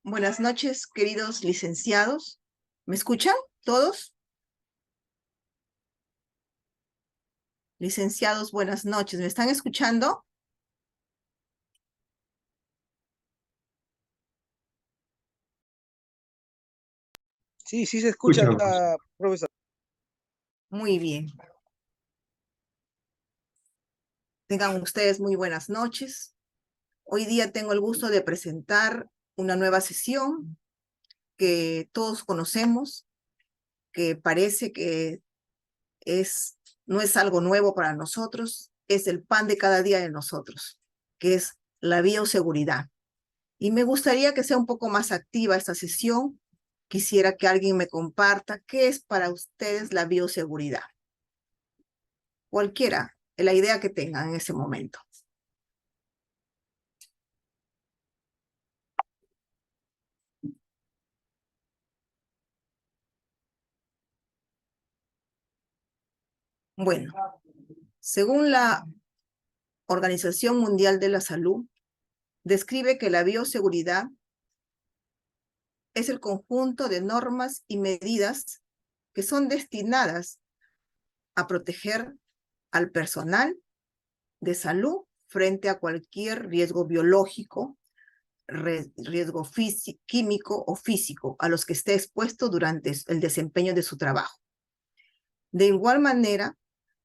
Buenas noches, queridos licenciados. ¿Me escuchan todos? Licenciados, buenas noches. ¿Me están escuchando? Sí, sí se escucha Escuchamos. acá, profesor. Muy bien. Tengan ustedes muy buenas noches. Hoy día tengo el gusto de presentar una nueva sesión que todos conocemos, que parece que no es algo nuevo para nosotros, es el pan de cada día de nosotros, que es la bioseguridad. Y me gustaría que sea un poco más activa esta sesión. Quisiera que alguien me comparta qué es para ustedes la bioseguridad. Cualquiera, la idea que tengan en ese momento. Bueno, según la Organización Mundial de la Salud, describe que la bioseguridad es el conjunto de normas y medidas que son destinadas a proteger al personal de salud frente a cualquier riesgo biológico, riesgo químico o físico a los que esté expuesto durante el desempeño de su trabajo. De igual manera,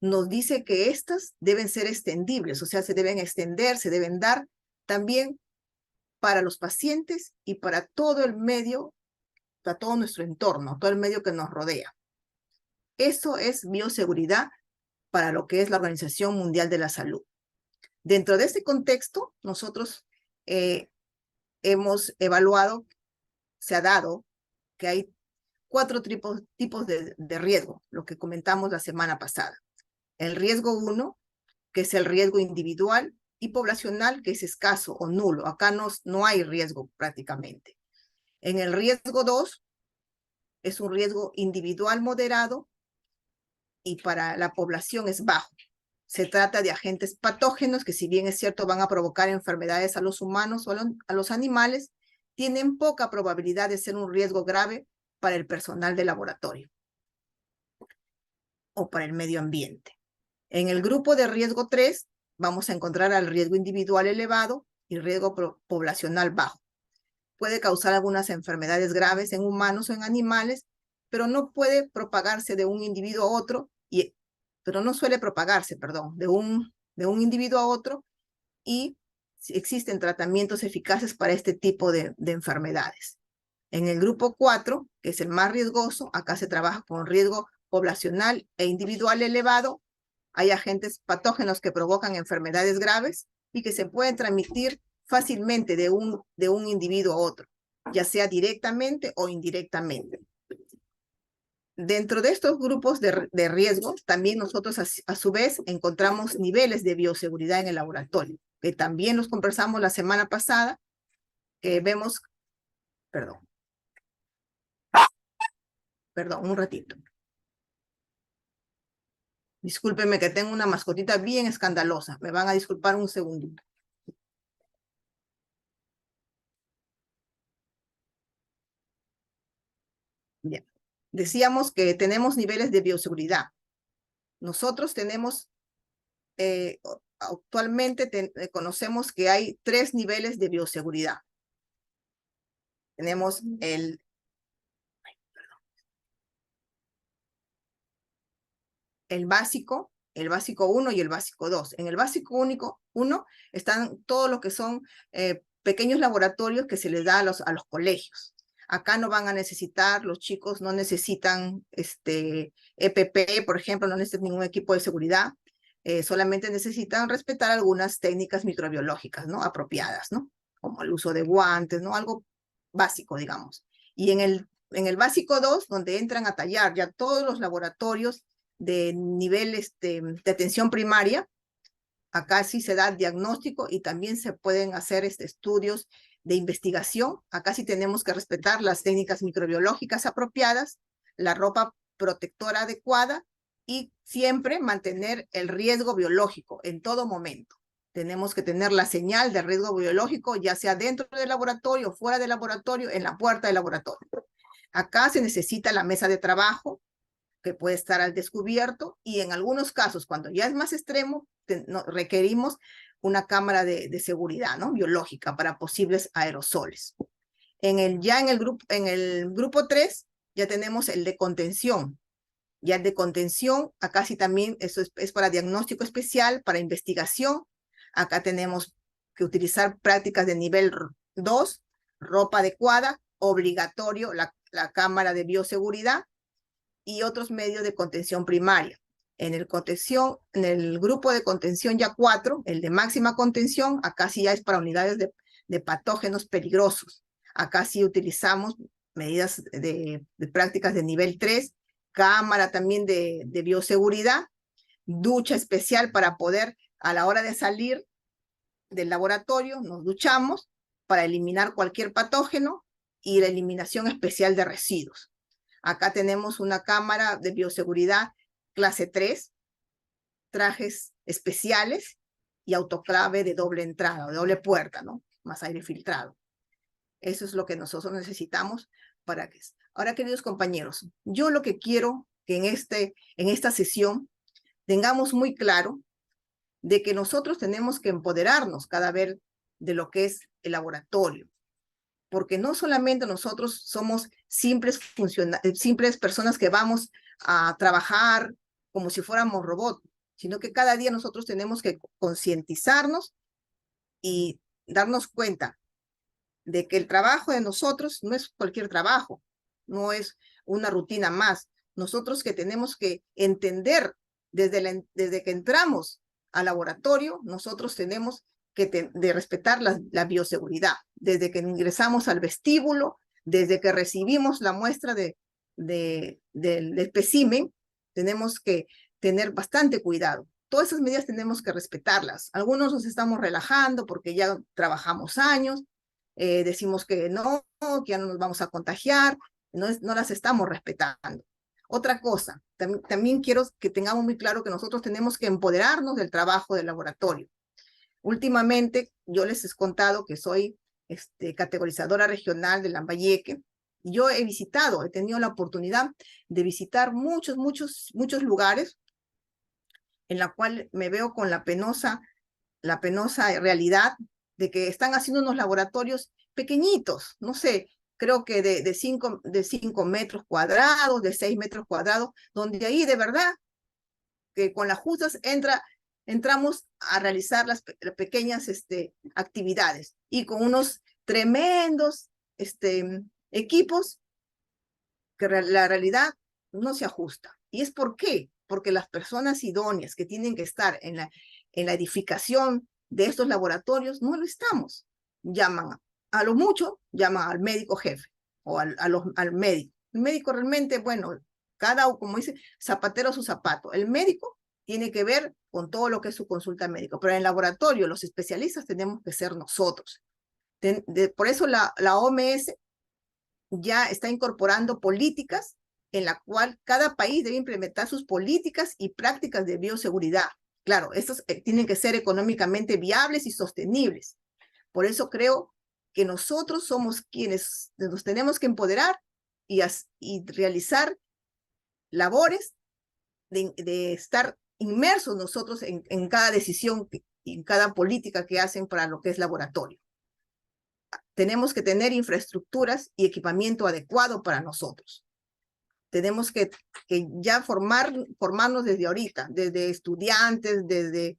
nos dice que estas deben ser extendibles, o sea, se deben extender, se deben dar también para los pacientes y para todo el medio, para todo nuestro entorno, todo el medio que nos rodea. Eso es bioseguridad para lo que es la Organización Mundial de la Salud. Dentro de este contexto, nosotros hemos evaluado, se ha dado que hay 4 tipos de riesgo, lo que comentamos la semana pasada. El riesgo 1, que es el riesgo individual, y poblacional, que es escaso o nulo. Acá no hay riesgo prácticamente. En el riesgo 2, es un riesgo individual moderado y para la población es bajo. Se trata de agentes patógenos que, si bien es cierto van a provocar enfermedades a los humanos o a los animales, tienen poca probabilidad de ser un riesgo grave para el personal de laboratorio o para el medio ambiente. En el grupo de riesgo 3 vamos a encontrar al riesgo individual elevado y riesgo poblacional bajo. Puede causar algunas enfermedades graves en humanos o en animales, pero no puede propagarse de un individuo a otro, pero no suele propagarse, perdón, de un individuo a otro, y existen tratamientos eficaces para este tipo de enfermedades. En el grupo 4, que es el más riesgoso, acá se trabaja con riesgo poblacional e individual elevado. Hay agentes patógenos que provocan enfermedades graves y que se pueden transmitir fácilmente de un individuo a otro, ya sea directamente o indirectamente. Dentro de estos grupos de riesgo, también nosotros a su vez encontramos niveles de bioseguridad en el laboratorio, que también los conversamos la semana pasada, que vemos, perdón, un ratito. Discúlpenme que tengo una mascotita bien escandalosa. Me van a disculpar un segundito. Bien. Decíamos que tenemos niveles de bioseguridad. Nosotros tenemos, actualmente conocemos que hay 3 niveles de bioseguridad. Tenemos el básico 1 y el básico 2. En el básico 1 están todo lo que son pequeños laboratorios que se les da a los colegios. Acá no van a necesitar, los chicos no necesitan EPP, por ejemplo, no necesitan ningún equipo de seguridad, solamente necesitan respetar algunas técnicas microbiológicas, ¿no? Apropiadas, ¿no? Como el uso de guantes, ¿no? Algo básico, digamos. Y en el básico 2, donde entran a tallar ya todos los laboratorios de nivel de atención primaria, acá sí se da diagnóstico y también se pueden hacer estudios de investigación. Acá sí tenemos que respetar las técnicas microbiológicas apropiadas, la ropa protectora adecuada y siempre mantener el riesgo biológico en todo momento. Tenemos que tener la señal de riesgo biológico, ya sea dentro del laboratorio o fuera del laboratorio, en la puerta del laboratorio. Acá se necesita la mesa de trabajo, que puede estar al descubierto, y en algunos casos, cuando ya es más extremo, requerimos una cámara de seguridad, ¿no? Biológica para posibles aerosoles. En el grupo 3 ya tenemos el de contención. Ya el de contención, acá sí también eso es para diagnóstico especial, para investigación. Acá tenemos que utilizar prácticas de nivel 2, ropa adecuada, obligatorio la cámara de bioseguridad y otros medios de contención primaria. En el grupo de contención ya 4, el de máxima contención, acá sí ya es para unidades de patógenos peligrosos. Acá sí utilizamos medidas de prácticas de nivel 3, cámara también de bioseguridad, ducha especial para poder, a la hora de salir del laboratorio, nos duchamos para eliminar cualquier patógeno y la eliminación especial de residuos. Acá tenemos una cámara de bioseguridad clase 3, trajes especiales y autoclave de doble entrada, de doble puerta, ¿no? Más aire filtrado. Eso es lo que nosotros necesitamos para que... Ahora, queridos compañeros, yo lo que quiero que en esta sesión tengamos muy claro de que nosotros tenemos que empoderarnos cada vez de lo que es el laboratorio, porque no solamente nosotros somos simples personas que vamos a trabajar como si fuéramos robots, sino que cada día nosotros tenemos que concientizarnos y darnos cuenta de que el trabajo de nosotros no es cualquier trabajo, no es una rutina más. Nosotros que tenemos que entender desde que entramos al laboratorio, nosotros tenemos que respetar la bioseguridad. Desde que ingresamos al vestíbulo, desde que recibimos la muestra del espécimen, tenemos que tener bastante cuidado. Todas esas medidas tenemos que respetarlas. Algunos nos estamos relajando porque ya trabajamos años, decimos que ya no nos vamos a contagiar, no las estamos respetando. Otra cosa, también quiero que tengamos muy claro que nosotros tenemos que empoderarnos del trabajo del laboratorio. Últimamente, yo les he contado que soy categorizadora regional de Lambayeque. Yo he tenido la oportunidad de visitar muchos lugares en la cual me veo con la penosa realidad de que están haciendo unos laboratorios pequeñitos, no sé, creo que de 5 metros cuadrados, de 6 metros cuadrados, donde ahí de verdad que con las justas entramos a realizar las pequeñas actividades y con unos tremendos equipos que la realidad no se ajusta. ¿Y es por qué? Porque las personas idóneas que tienen que estar en la edificación de estos laboratorios no lo estamos. Llaman a lo mucho, llaman al médico jefe o al médico. El médico realmente, bueno, como dice, zapatero a su zapato. El médico tiene que ver con todo lo que es su consulta médica, pero en el laboratorio los especialistas tenemos que ser nosotros. Por eso la OMS ya está incorporando políticas en la cual cada país debe implementar sus políticas y prácticas de bioseguridad. Claro, estos tienen que ser económicamente viables y sostenibles. Por eso creo que nosotros somos quienes nos tenemos que empoderar y realizar labores de estar inmersos nosotros en cada decisión y en cada política que hacen para lo que es laboratorio. Tenemos que tener infraestructuras y equipamiento adecuado para nosotros. Tenemos que ya formarnos desde ahorita, desde estudiantes, desde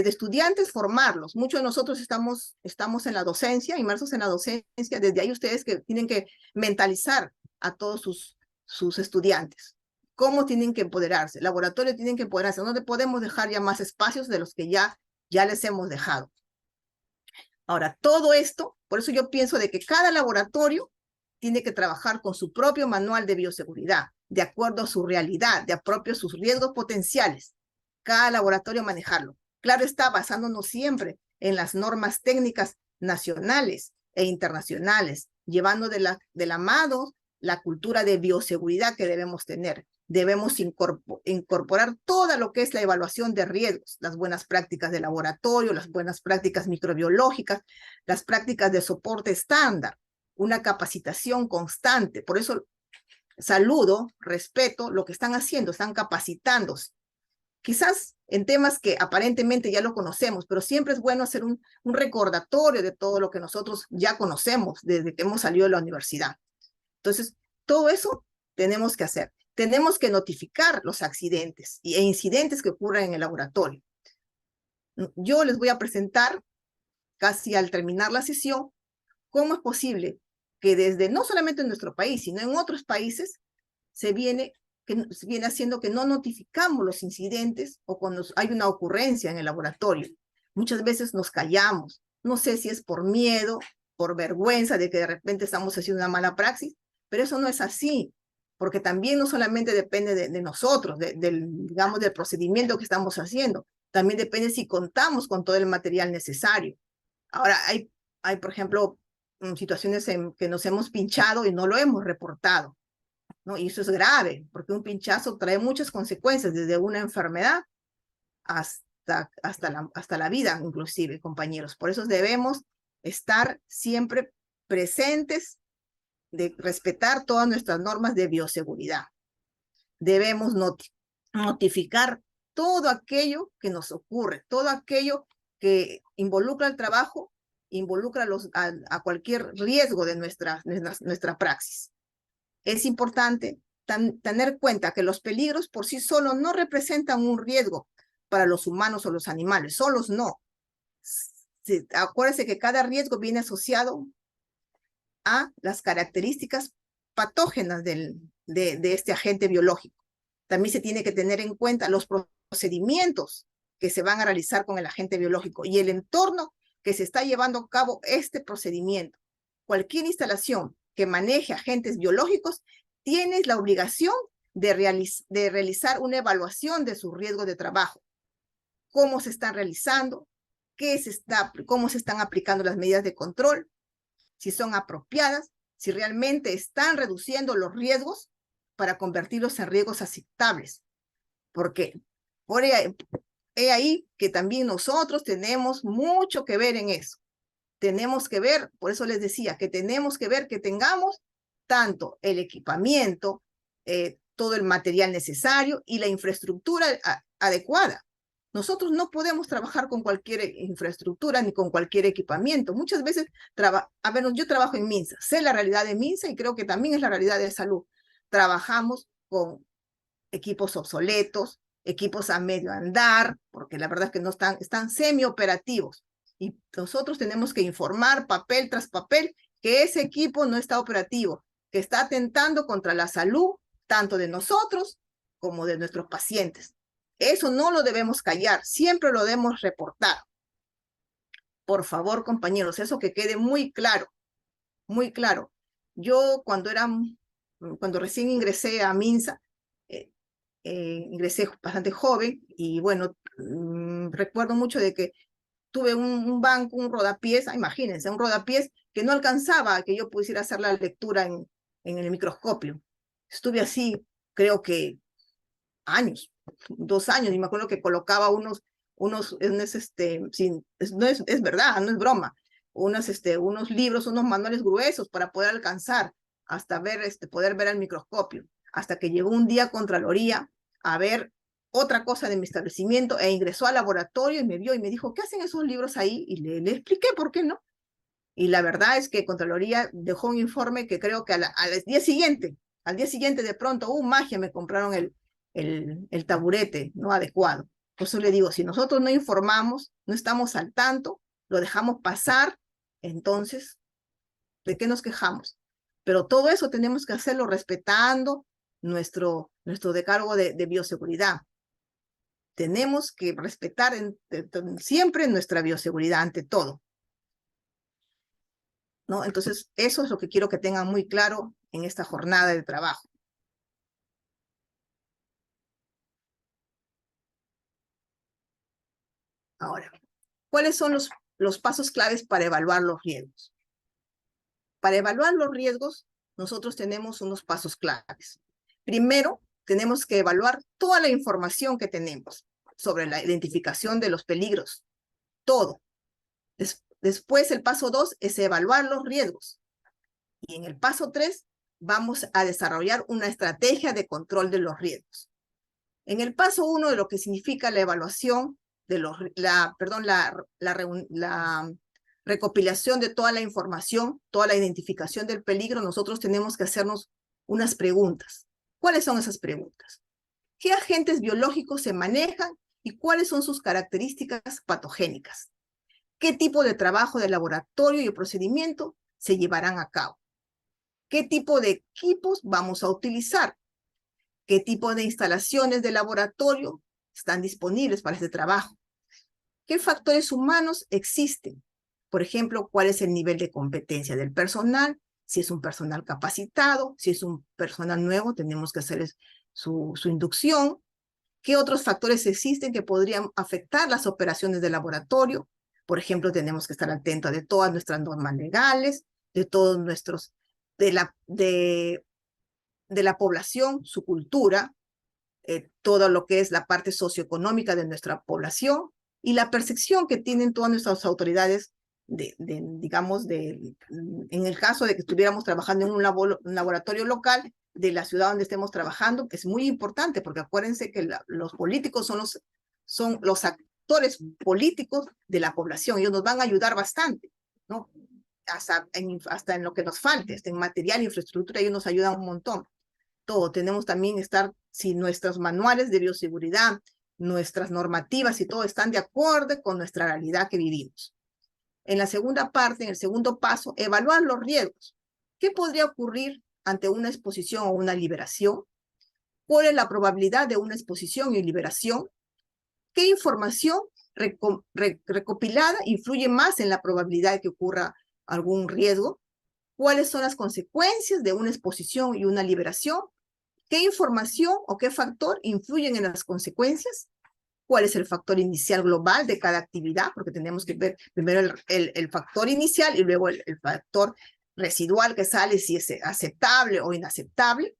estudiantes formarlos. Muchos de nosotros estamos en la docencia, inmersos en la docencia. Desde ahí ustedes que tienen que mentalizar a todos sus estudiantes. ¿Cómo tienen que empoderarse? El laboratorio tienen que empoderarse. No le podemos dejar ya más espacios de los que ya les hemos dejado. Ahora, todo esto, por eso yo pienso de que cada laboratorio tiene que trabajar con su propio manual de bioseguridad, de acuerdo a su realidad, de acuerdo a sus riesgos potenciales. Cada laboratorio manejarlo. Claro está, basándonos siempre en las normas técnicas nacionales e internacionales, llevando de la mano la cultura de bioseguridad que debemos tener. debemos incorporar todo lo que es la evaluación de riesgos, las buenas prácticas de laboratorio, las buenas prácticas microbiológicas, las prácticas de soporte estándar, una capacitación constante. Por eso saludo, respeto lo que están haciendo, están capacitándose. Quizás en temas que aparentemente ya lo conocemos, pero siempre es bueno hacer un recordatorio de todo lo que nosotros ya conocemos desde que hemos salido de la universidad. Entonces, todo eso tenemos que hacer. Tenemos que notificar los accidentes e incidentes que ocurren en el laboratorio. Yo les voy a presentar, casi al terminar la sesión, cómo es posible que desde, no solamente en nuestro país, sino en otros países, se viene haciendo que no notificamos los incidentes o cuando hay una ocurrencia en el laboratorio. Muchas veces nos callamos. No sé si es por miedo, por vergüenza de que de repente estamos haciendo una mala praxis, pero eso no es así, porque también no solamente depende de nosotros, digamos, del procedimiento que estamos haciendo, también depende si contamos con todo el material necesario. Ahora, hay por ejemplo, situaciones en que nos hemos pinchado y no lo hemos reportado, ¿no? Y eso es grave, porque un pinchazo trae muchas consecuencias, desde una enfermedad hasta la vida, inclusive, compañeros. Por eso debemos estar siempre presentes, de respetar todas nuestras normas de bioseguridad. Debemos notificar todo aquello que nos ocurre, todo aquello que involucra el trabajo, involucra a cualquier riesgo de nuestra praxis. Es importante tener en cuenta que los peligros por sí solos no representan un riesgo para los humanos o los animales, solos no. Acuérdense que cada riesgo viene asociado a las características patógenas de este agente biológico. También se tiene que tener en cuenta los procedimientos que se van a realizar con el agente biológico y el entorno que se está llevando a cabo este procedimiento. Cualquier instalación que maneje agentes biológicos tiene la obligación de realizar una evaluación de su riesgo de trabajo. Cómo se están realizando, cómo se están aplicando las medidas de control, si son apropiadas, si realmente están reduciendo los riesgos para convertirlos en riesgos aceptables. Porque he ahí que también nosotros tenemos mucho que ver en eso. Tenemos que ver, por eso les decía, que tenemos que ver que tengamos tanto el equipamiento, todo el material necesario y la infraestructura adecuada. Nosotros no podemos trabajar con cualquier infraestructura ni con cualquier equipamiento. Muchas veces, yo trabajo en MINSA, sé la realidad de MINSA y creo que también es la realidad de salud. Trabajamos con equipos obsoletos, equipos a medio andar, porque la verdad es que no están semi-operativos. Y nosotros tenemos que informar papel tras papel que ese equipo no está operativo, que está atentando contra la salud tanto de nosotros como de nuestros pacientes. Eso no lo debemos callar, siempre lo debemos reportar. Por favor, compañeros, eso que quede muy claro, muy claro. Yo cuando recién ingresé a MINSA, ingresé bastante joven y bueno, recuerdo mucho de que tuve un banco, un rodapiés, imagínense, un rodapiés que no alcanzaba a que yo pudiera hacer la lectura en el microscopio. Estuve así, creo que años, 2 años, y me acuerdo que colocaba es verdad, no es broma, unos libros, unos manuales gruesos para poder alcanzar hasta poder ver al microscopio, hasta que llegó un día Contraloría a ver otra cosa de mi establecimiento e ingresó al laboratorio y me vio y me dijo, ¿qué hacen esos libros ahí? Y le expliqué por qué no. Y la verdad es que Contraloría dejó un informe que creo que al día siguiente de pronto, magia, me compraron el taburete no adecuado. Por eso le digo, si nosotros no informamos, no estamos al tanto, lo dejamos pasar, entonces, ¿de qué nos quejamos? Pero todo eso tenemos que hacerlo respetando nuestro decálogo de bioseguridad. Tenemos que respetar siempre nuestra bioseguridad ante todo, ¿no? Entonces, eso es lo que quiero que tengan muy claro en esta jornada de trabajo. Ahora, ¿cuáles son los pasos claves para evaluar los riesgos? Para evaluar los riesgos, nosotros tenemos unos pasos claves. Primero, tenemos que evaluar toda la información que tenemos sobre la identificación de los peligros, todo. Después, el paso 2 es evaluar los riesgos. Y en el paso 3 vamos a desarrollar una estrategia de control de los riesgos. En el paso 1 de lo que significa la evaluación de la recopilación de toda la información, toda la identificación del peligro, nosotros tenemos que hacernos unas preguntas. ¿Cuáles son esas preguntas? ¿Qué agentes biológicos se manejan y cuáles son sus características patogénicas? ¿Qué tipo de trabajo de laboratorio y procedimiento se llevarán a cabo? ¿Qué tipo de equipos vamos a utilizar? ¿Qué tipo de instalaciones de laboratorio están disponibles para este trabajo? ¿Qué factores humanos existen? Por ejemplo, ¿cuál es el nivel de competencia del personal? Si es un personal capacitado, si es un personal nuevo, tenemos que hacer su inducción. ¿Qué otros factores existen que podrían afectar las operaciones del laboratorio? Por ejemplo, tenemos que estar atentos de todas nuestras normas legales, de todos nuestros, de la población, su cultura, todo lo que es la parte socioeconómica de nuestra población y la percepción que tienen todas nuestras autoridades, digamos, en el caso de que estuviéramos trabajando en un laboratorio local de la ciudad donde estemos trabajando, es muy importante, porque acuérdense que los políticos son los actores políticos de la población. Ellos nos van a ayudar bastante, ¿no? Hasta en lo que nos falte, hasta en material, infraestructura, ellos nos ayudan un montón. Todo, tenemos también estar, si nuestros manuales de bioseguridad, nuestras normativas y todo están de acuerdo con nuestra realidad que vivimos. En la segunda parte, en el segundo paso, evaluar los riesgos. ¿Qué podría ocurrir ante una exposición o una liberación? ¿Cuál es la probabilidad de una exposición y liberación? ¿Qué información recopilada influye más en la probabilidad de que ocurra algún riesgo? ¿Cuáles son las consecuencias de una exposición y una liberación? ¿Qué información o qué factor influyen en las consecuencias? ¿Cuál es el factor inicial global de cada actividad? Porque tenemos que ver primero el factor inicial y luego el factor residual que sale, si es aceptable o inaceptable.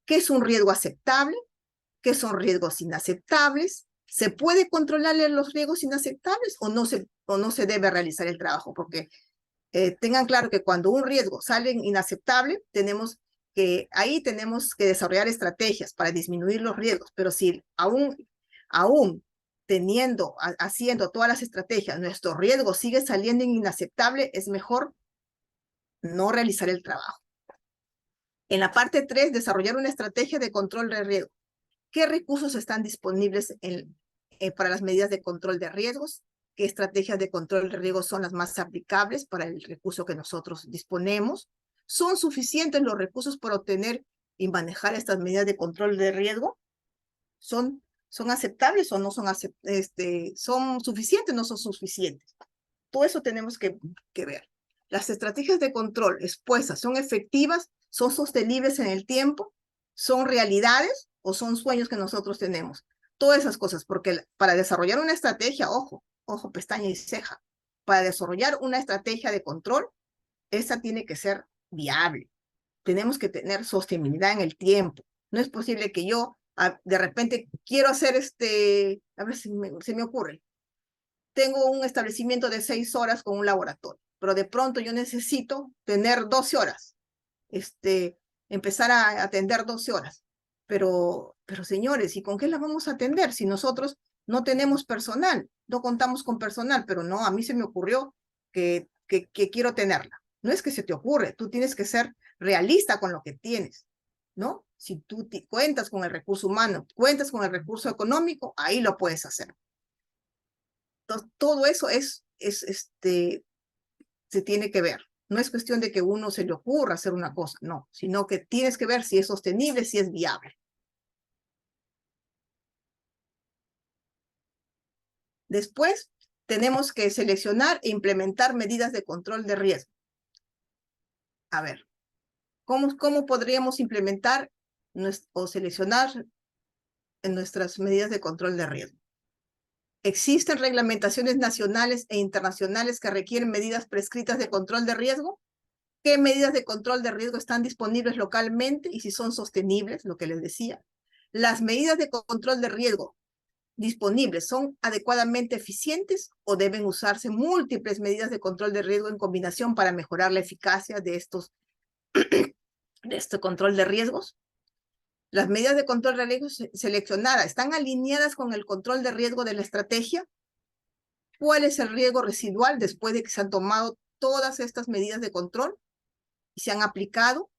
¿Qué es un riesgo aceptable? ¿Qué son riesgos inaceptables? ¿Se puede controlar los riesgos inaceptables o no se debe realizar el trabajo? Porque tengan claro que cuando un riesgo sale inaceptable, ahí tenemos que desarrollar estrategias para disminuir los riesgos, pero si aún haciendo todas las estrategias, nuestro riesgo sigue saliendo inaceptable, es mejor no realizar el trabajo. En la parte 3, desarrollar una estrategia de control de riesgo. ¿Qué recursos están disponibles para las medidas de control de riesgos? ¿Qué estrategias de control de riesgos son las más aplicables para el recurso que nosotros disponemos? ¿Son suficientes los recursos para obtener y manejar estas medidas de control de riesgo? ¿Son aceptables o no son son suficientes o no son suficientes? Todo eso tenemos que ver. Las estrategias de control expuestas son efectivas, son sostenibles en el tiempo, son realidades o son sueños que nosotros tenemos. Todas esas cosas, porque para desarrollar una estrategia, ojo, pestaña y ceja, para desarrollar una estrategia de control, esa tiene que ser viable. Tenemos que tener sostenibilidad en el tiempo. No es posible que yo de repente quiero hacer a ver si se me ocurre. Tengo un establecimiento de 6 horas con un laboratorio, pero de pronto yo necesito tener 12 horas, empezar a atender 12 horas. Pero señores, ¿y con qué las vamos a atender si nosotros no tenemos personal, no contamos con personal? Pero no, a mí se me ocurrió que quiero tenerla. No es que se te ocurre, tú tienes que ser realista con lo que tienes, ¿no? Si tú cuentas con el recurso humano, cuentas con el recurso económico, ahí lo puedes hacer. Entonces, todo eso se tiene que ver. No es cuestión de que uno se le ocurra hacer una cosa, no, sino que tienes que ver si es sostenible, si es viable. Después, tenemos que seleccionar e implementar medidas de control de riesgo. A ver, ¿cómo podríamos implementar o seleccionar nuestras medidas de control de riesgo? ¿Existen reglamentaciones nacionales e internacionales que requieren medidas prescritas de control de riesgo? ¿Qué medidas de control de riesgo están disponibles localmente y si son sostenibles, lo que les decía? ¿Las medidas de control de riesgo disponibles son adecuadamente eficientes o deben usarse múltiples medidas de control de riesgo en combinación para mejorar la eficacia de este control de riesgos? Las medidas de control de riesgo seleccionadas están alineadas con el control de riesgo de la estrategia. ¿Cuál es el riesgo residual después de que se han tomado todas estas medidas de control y se han aplicado?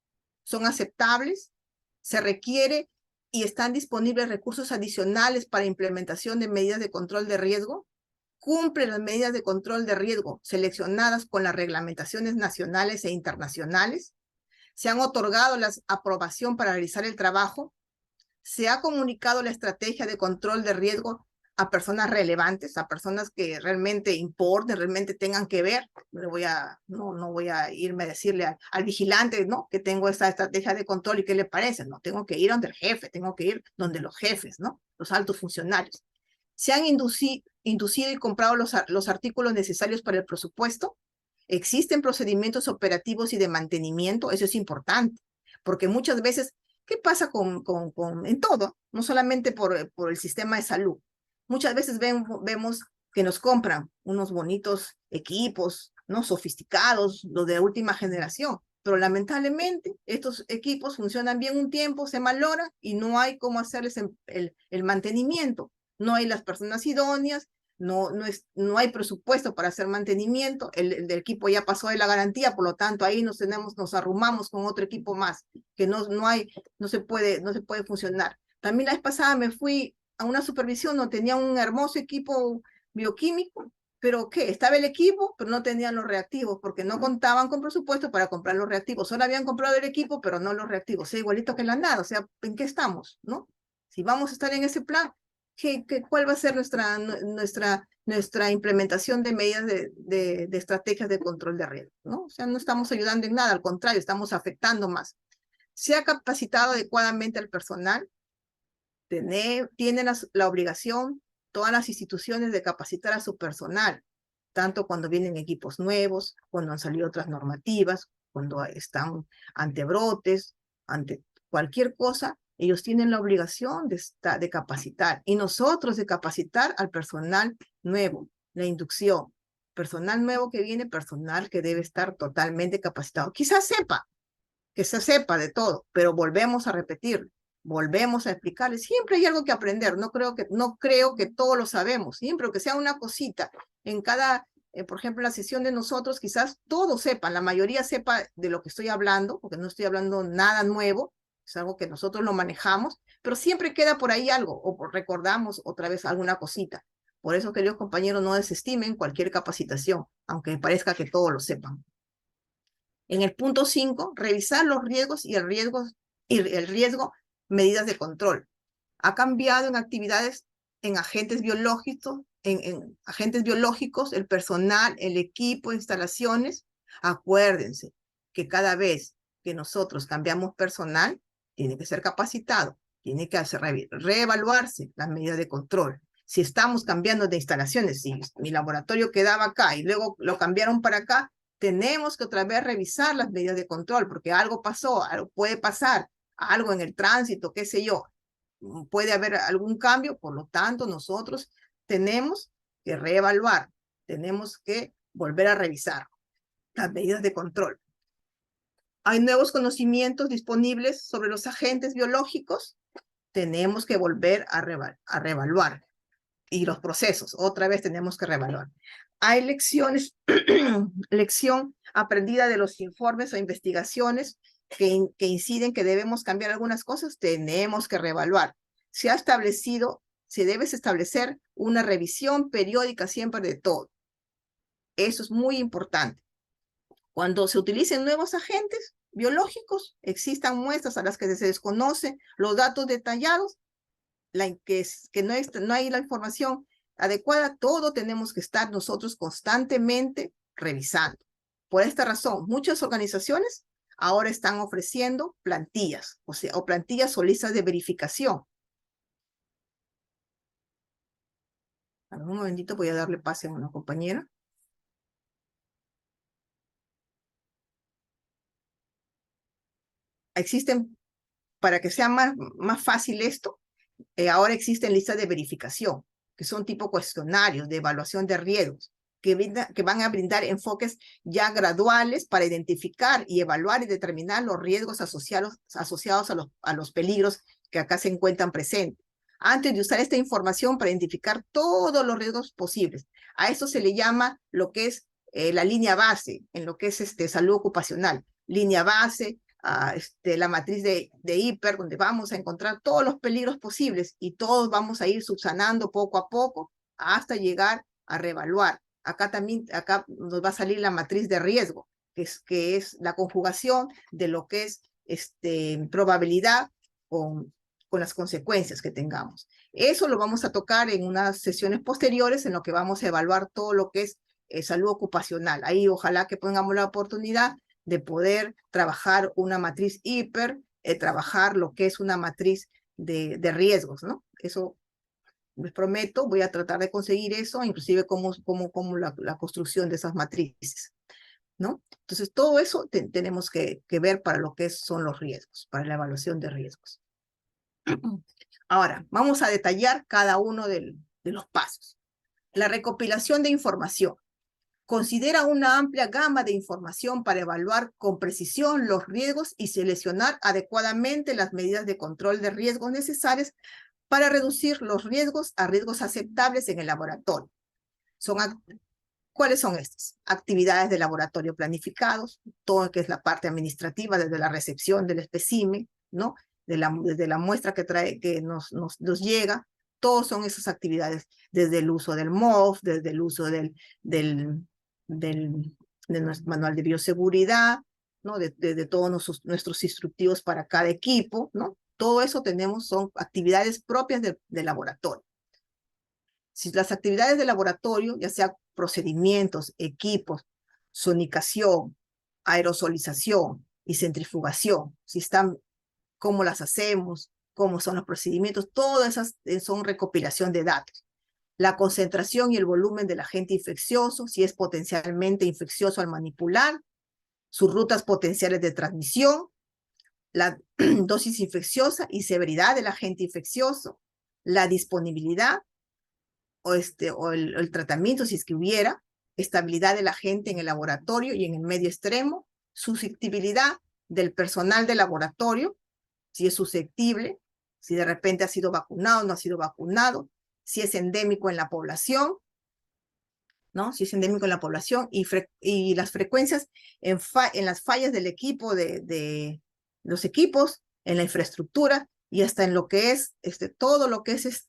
¿Son aceptables? ¿Se requiere y están disponibles recursos adicionales para implementación de medidas de control de riesgo? ¿Cumplen las medidas de control de riesgo seleccionadas con las reglamentaciones nacionales e internacionales? ¿Se han otorgado la aprobación para realizar el trabajo? ¿Se ha comunicado la estrategia de control de riesgo a personas relevantes, a personas que realmente importen, realmente tengan que ver? No voy a irme a decirle al vigilante, ¿no?, que tengo esta estrategia de control y qué le parece. No, tengo que ir donde el jefe, tengo que ir donde los jefes, ¿no?, los altos funcionarios. ¿Se han inducido y comprado los artículos necesarios para el presupuesto? ¿Existen procedimientos operativos y de mantenimiento? Eso es importante, porque muchas veces, ¿qué pasa en todo? No solamente por el sistema de salud. Muchas veces vemos que nos compran unos bonitos equipos, ¿no?, sofisticados, los de última generación, pero lamentablemente estos equipos funcionan bien un tiempo, se malogran y no hay cómo hacerles el mantenimiento. No hay las personas idóneas, no hay presupuesto para hacer mantenimiento, el equipo ya pasó de la garantía, por lo tanto ahí nos arrumamos con otro equipo más, que no se puede funcionar. También la vez pasada me fui a una supervisión, no tenía un hermoso equipo bioquímico, pero ¿qué? Estaba el equipo, pero no tenían los reactivos, porque no contaban con presupuesto para comprar los reactivos. Solo habían comprado el equipo, pero no los reactivos. O sea, igualito que la nada. O sea, ¿en qué estamos? ¿No? Si vamos a estar en ese plan, ¿cuál va a ser nuestra implementación de medidas de estrategias de control de riesgo? ¿No? O sea, no estamos ayudando en nada, al contrario, estamos afectando más. ¿Se ha capacitado adecuadamente al personal? Tienen la obligación todas las instituciones de capacitar a su personal, tanto cuando vienen equipos nuevos, cuando han salido otras normativas, cuando están ante brotes, ante cualquier cosa. Ellos tienen la obligación de capacitar, y nosotros de capacitar al personal nuevo, la inducción. Personal nuevo que viene, personal que debe estar totalmente capacitado. Quizás que se sepa de todo, pero volvemos a repetir, volvemos a explicarles. Siempre hay algo que aprender. No creo que todo lo sabemos. Siempre que sea una cosita en cada, por ejemplo, en la sesión de nosotros, quizás todos sepan, la mayoría sepa de lo que estoy hablando, porque no estoy hablando nada nuevo, es algo que nosotros lo manejamos, pero siempre queda por ahí algo, o recordamos otra vez alguna cosita. Por eso, queridos compañeros, no desestimen cualquier capacitación, aunque parezca que todos lo sepan. En el punto 5, revisar los riesgos y el riesgo, medidas de control. Ha cambiado en actividades, en agentes biológicos, el personal, el equipo, instalaciones. Acuérdense que cada vez que nosotros cambiamos personal, tiene que ser capacitado, tiene que reevaluarse las medidas de control. Si estamos cambiando de instalaciones, si mi laboratorio quedaba acá y luego lo cambiaron para acá, tenemos que otra vez revisar las medidas de control, porque algo pasó, algo puede pasar, algo en el tránsito, qué sé yo, puede haber algún cambio. Por lo tanto, nosotros tenemos que reevaluar, tenemos que volver a revisar las medidas de control. Hay nuevos conocimientos disponibles sobre los agentes biológicos, tenemos que volver a reevaluar. Y los procesos, otra vez tenemos que reevaluar. Hay lección aprendida de los informes o investigaciones que inciden que debemos cambiar algunas cosas, tenemos que reevaluar. Se debe establecer una revisión periódica siempre de todo. Eso es muy importante. Cuando se utilicen nuevos agentes biológicos, existan muestras a las que se desconocen los datos detallados, que no hay la información adecuada, todo tenemos que estar nosotros constantemente revisando. Por esta razón, muchas organizaciones ahora están ofreciendo plantillas, o plantillas o listas de verificación. A ver, un momentito, voy a darle pase a una compañera. Existen, para que sea más fácil esto, ahora existen listas de verificación, que son tipo cuestionarios de evaluación de riesgos, que van a brindar enfoques ya graduales para identificar y evaluar y determinar los riesgos asociados a los peligros que acá se encuentran presentes, antes de usar esta información para identificar todos los riesgos posibles. A esto se le llama lo que es la línea base, en lo que es salud ocupacional. Línea base, la matriz de Hiper, donde vamos a encontrar todos los peligros posibles y todos vamos a ir subsanando poco a poco hasta llegar a reevaluar. Acá nos va a salir la matriz de riesgo, que es la conjugación de lo que es probabilidad con las consecuencias que tengamos. Eso lo vamos a tocar en unas sesiones posteriores en lo que vamos a evaluar todo lo que es salud ocupacional. Ahí ojalá que tengamos la oportunidad de poder trabajar una matriz hiper, trabajar lo que es una matriz de riesgos, ¿no? Eso les prometo, voy a tratar de conseguir eso, inclusive como la construcción de esas matrices, ¿no? Entonces, todo eso tenemos que ver para lo que son los riesgos, para la evaluación de riesgos. Ahora, vamos a detallar cada uno de los pasos. La recopilación de información. Considera una amplia gama de información para evaluar con precisión los riesgos y seleccionar adecuadamente las medidas de control de riesgos necesarias para reducir los riesgos a riesgos aceptables en el laboratorio. ¿Cuáles son estas? Actividades de laboratorio planificados, todo lo que es la parte administrativa, desde la recepción del espécimen, ¿no? Desde la muestra que nos llega, todas son esas actividades, desde el uso del MOF, desde el uso de nuestro manual de bioseguridad, ¿no? De todos nuestros instructivos para cada equipo, ¿no? Todo eso son actividades propias del laboratorio. Si las actividades de laboratorio, ya sea procedimientos, equipos, sonicación, aerosolización y centrifugación, si están, cómo las hacemos, cómo son los procedimientos, todas esas son recopilación de datos. La concentración y el volumen del agente infeccioso, si es potencialmente infeccioso al manipular, sus rutas potenciales de transmisión, la dosis infecciosa y severidad del agente infeccioso, la disponibilidad o el tratamiento, si es que hubiera, estabilidad del agente en el laboratorio y en el medio extremo, susceptibilidad del personal del laboratorio, si es susceptible, si de repente ha sido vacunado o no ha sido vacunado, si es endémico en la población, ¿no? Si es endémico en la población y las frecuencias en las fallas del equipo, de los equipos, en la infraestructura y hasta en lo que es todo lo que es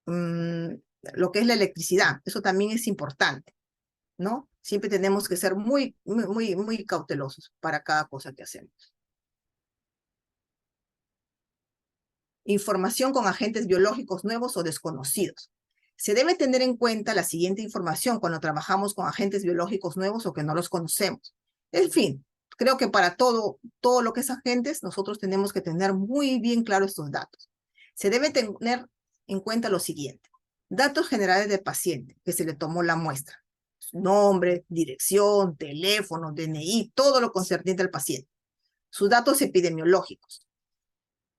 lo que es la electricidad. Eso también es importante, ¿no? Siempre tenemos que ser muy cautelosos para cada cosa que hacemos. Información con agentes biológicos nuevos o desconocidos. Se debe tener en cuenta la siguiente información cuando trabajamos con agentes biológicos nuevos o que no los conocemos. En fin, creo que para todo lo que es agentes, nosotros tenemos que tener muy bien claro estos datos. Se debe tener en cuenta lo siguiente. Datos generales del paciente que se le tomó la muestra. Su nombre, dirección, teléfono, DNI, todo lo concerniente al paciente. Sus datos epidemiológicos.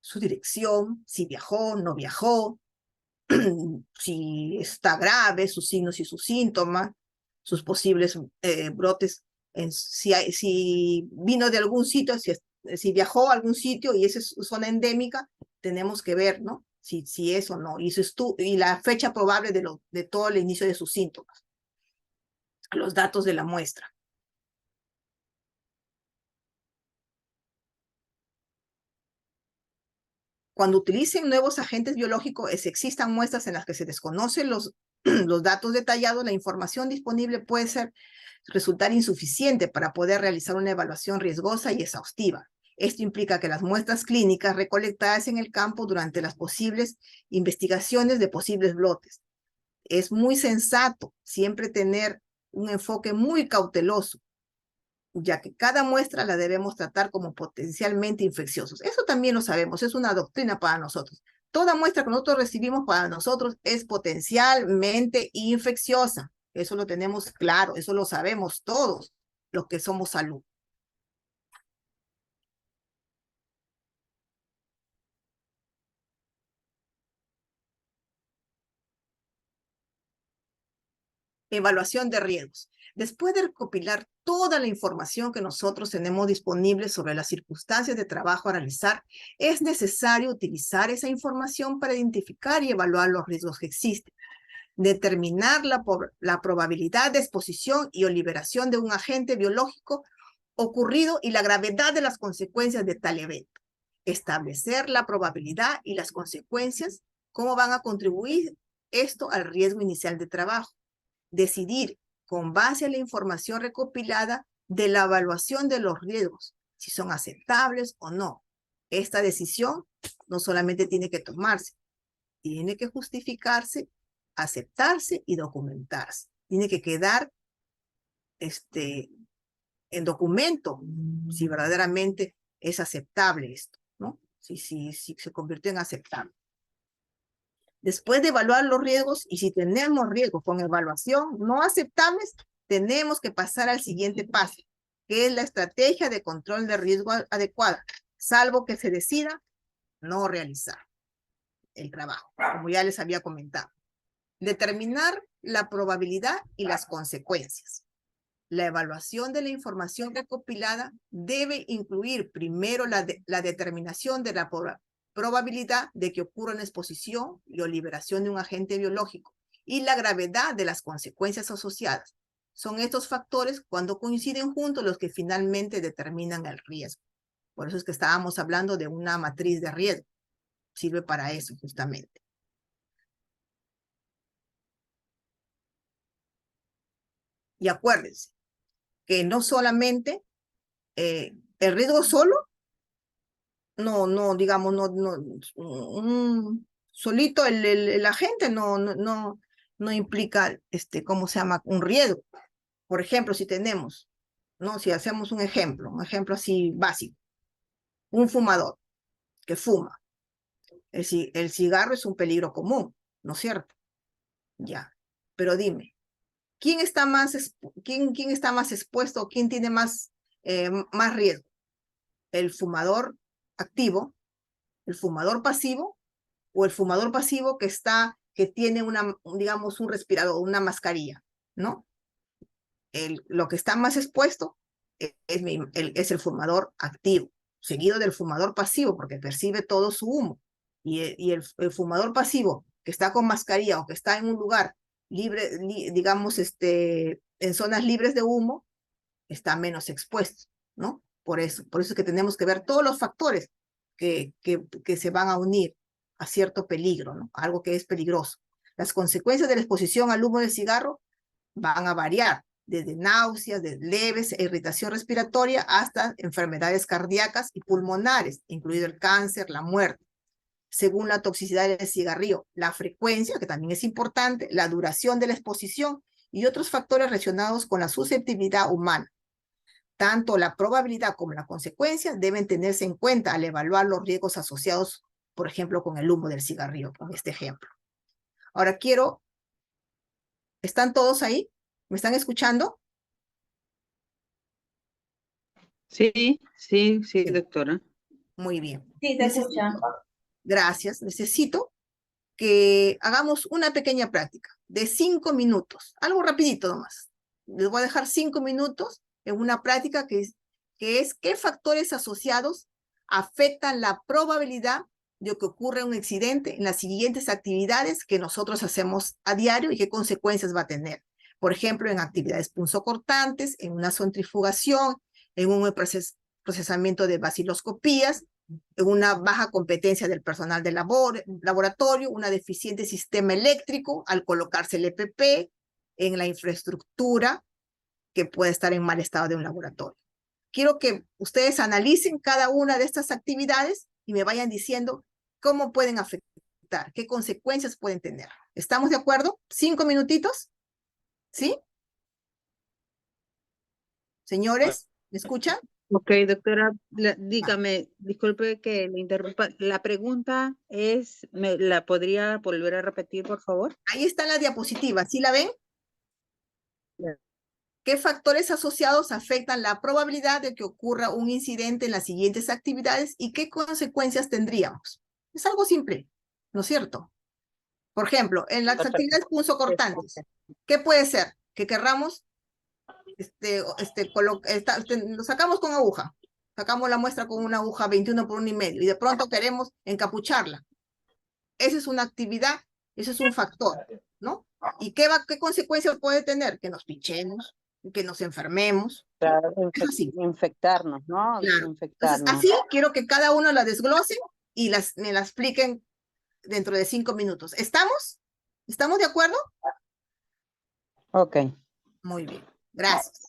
Su dirección, si viajó, no viajó, si está grave, sus signos y sus síntomas, sus posibles brotes, si vino de algún sitio, si viajó a algún sitio y esa es zona endémica, tenemos que ver, ¿no? Si es o no, y la fecha probable de todo el inicio de sus síntomas, los datos de la muestra. Cuando utilicen nuevos agentes biológicos, existan muestras en las que se desconocen los datos detallados, la información disponible puede resultar insuficiente para poder realizar una evaluación riesgosa y exhaustiva. Esto implica que las muestras clínicas recolectadas en el campo durante las posibles investigaciones de posibles brotes. Es muy sensato siempre tener un enfoque muy cauteloso, ya que cada muestra la debemos tratar como potencialmente infecciosos. Eso también lo sabemos, es una doctrina para nosotros. Toda muestra que nosotros recibimos para nosotros es potencialmente infecciosa. Eso lo tenemos claro, eso lo sabemos todos los que somos salud. Evaluación de riesgos. Después de recopilar toda la información que nosotros tenemos disponible sobre las circunstancias de trabajo a realizar, es necesario utilizar esa información para identificar y evaluar los riesgos que existen, determinar la probabilidad de exposición y o liberación de un agente biológico ocurrido y la gravedad de las consecuencias de tal evento, establecer la probabilidad y las consecuencias, cómo van a contribuir esto al riesgo inicial de trabajo, decidir con base a la información recopilada de la evaluación de los riesgos, si son aceptables o no. Esta decisión no solamente tiene que tomarse, tiene que justificarse, aceptarse y documentarse. Tiene que quedar en documento si verdaderamente es aceptable esto, ¿no? Si se convirtió en aceptable. Después de evaluar los riesgos, y si tenemos riesgos con evaluación no aceptables, tenemos que pasar al siguiente paso, que es la estrategia de control de riesgo adecuada, salvo que se decida no realizar el trabajo, como ya les había comentado. Determinar la probabilidad y las consecuencias. La evaluación de la información recopilada debe incluir primero la determinación de la probabilidad de que ocurra una exposición o liberación de un agente biológico y la gravedad de las consecuencias asociadas. Son estos factores, cuando coinciden juntos, los que finalmente determinan el riesgo. Por eso es que estábamos hablando de una matriz de riesgo. Sirve para eso, justamente. Y acuérdense que no solamente el riesgo solo, digamos, solito el agente no implica, ¿cómo se llama? Un riesgo. Por ejemplo, si tenemos, ¿no? Si hacemos un ejemplo así básico, un fumador que fuma, el cigarro es un peligro común, ¿no es cierto? Ya, pero dime, ¿quién está más expuesto, quién tiene más riesgo? ¿El fumador activo, el fumador pasivo o el fumador pasivo que tiene digamos, un respirador, una mascarilla, ¿no? Lo que está más expuesto es el fumador activo, seguido del fumador pasivo, porque percibe todo su humo. Y el fumador pasivo, que está con mascarilla o que está en un lugar libre, digamos, en zonas libres de humo, está menos expuesto, ¿no? Por eso es que tenemos que ver todos los factores que se van a unir a cierto peligro, ¿no? Algo que es peligroso. Las consecuencias de la exposición al humo del cigarro van a variar, desde náuseas, de leves e irritación respiratoria hasta enfermedades cardíacas y pulmonares, incluido el cáncer, la muerte, según la toxicidad del cigarrillo, la frecuencia, que también es importante, la duración de la exposición y otros factores relacionados con la susceptibilidad humana. Tanto la probabilidad como la consecuencia deben tenerse en cuenta al evaluar los riesgos asociados, por ejemplo, con el humo del cigarrillo, con este ejemplo. Ahora ¿están todos ahí? ¿Me están escuchando? Sí, doctora. Muy bien. Sí, se escucha. Gracias. Necesito que hagamos una pequeña práctica de 5 minutos, algo rapidito nomás. Les voy a dejar 5 minutos en una práctica que es qué factores asociados afectan la probabilidad de que ocurra un accidente en las siguientes actividades que nosotros hacemos a diario y qué consecuencias va a tener. Por ejemplo, en actividades punzocortantes, en una centrifugación, en un procesamiento de baciloscopías, en una baja competencia del personal del laboratorio, una deficiente sistema eléctrico al colocarse el EPP, en la infraestructura que puede estar en mal estado de un laboratorio. Quiero que ustedes analicen cada una de estas actividades y me vayan diciendo cómo pueden afectar, qué consecuencias pueden tener. ¿Estamos de acuerdo? 5 minutitos. ¿Sí? Señores, ¿me escuchan? Ok, doctora, dígame, disculpe que le interrumpa. La pregunta es, ¿me la podría volver a repetir, por favor? Ahí está la diapositiva, ¿sí la ven? Ya. ¿Qué factores asociados afectan la probabilidad de que ocurra un incidente en las siguientes actividades y qué consecuencias tendríamos? Es algo simple, ¿no es cierto? Por ejemplo, en las actividades punzocortantes, ¿qué puede ser? que querramos, lo sacamos con aguja, sacamos la muestra con una aguja 21 por 1,5 y de pronto queremos encapucharla. Esa es una actividad, ese es un factor, ¿no? ¿Y qué consecuencias puede tener? Que nos pinchemos, que nos enfermemos. Claro, Es así, infectarnos, ¿no? claro. Entonces, Infectarnos. así quiero que cada uno la desglose y me la expliquen dentro de 5 minutos. ¿Estamos? ¿Estamos de acuerdo? Ok. Muy bien, gracias.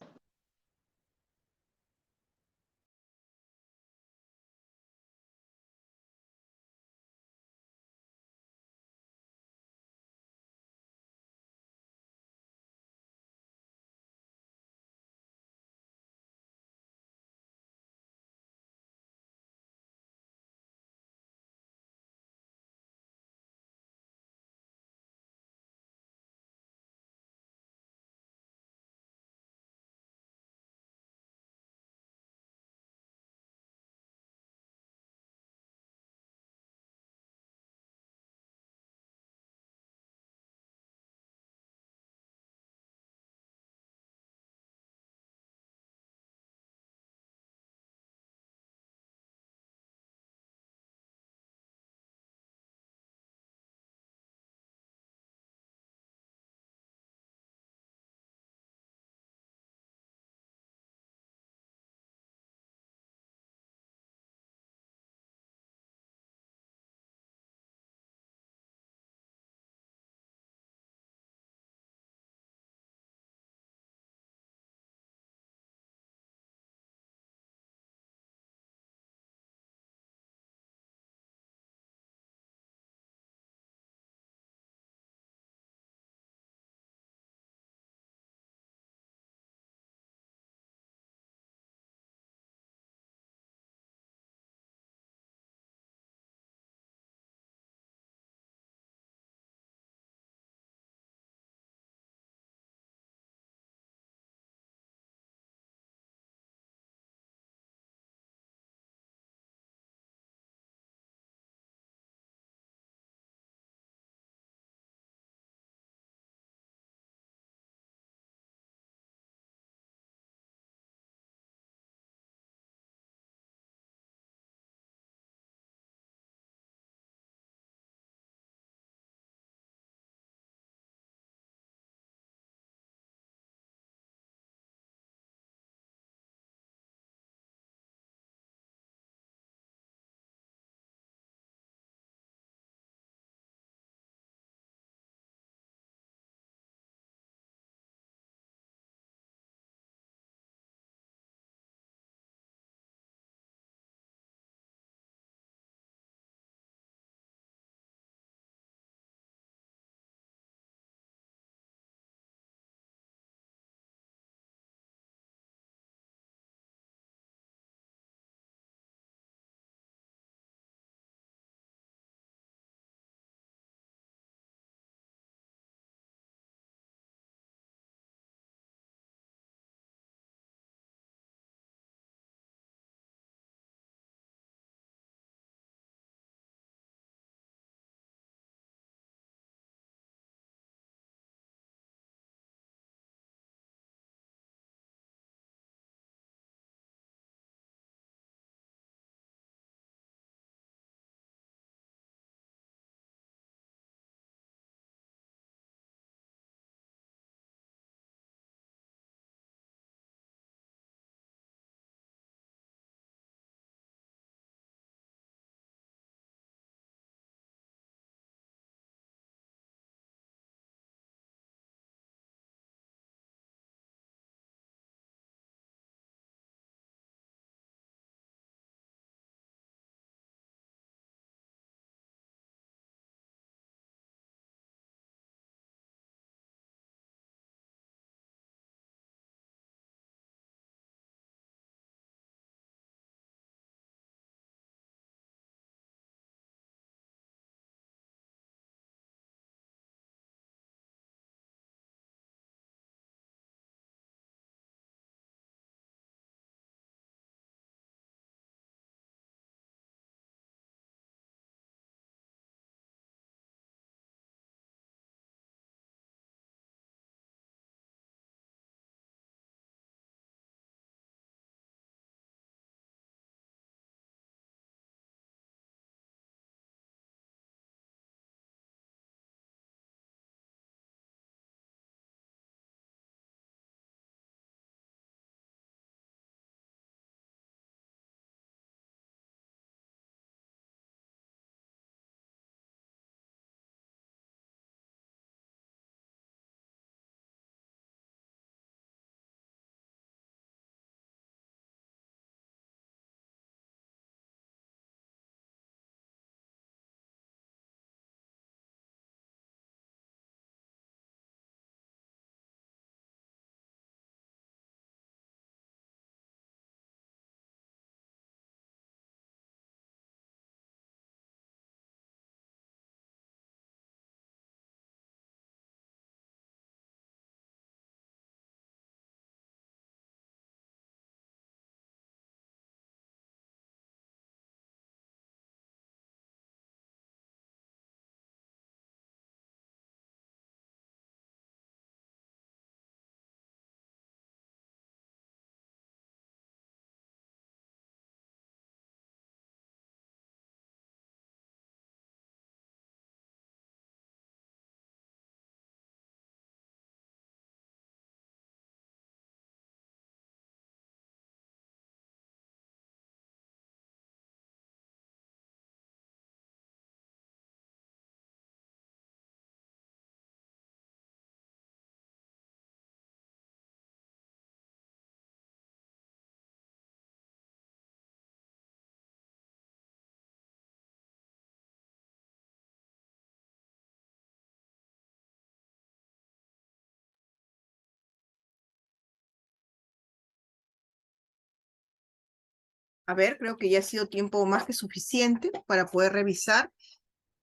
A ver, creo que ya ha sido tiempo más que suficiente para poder revisar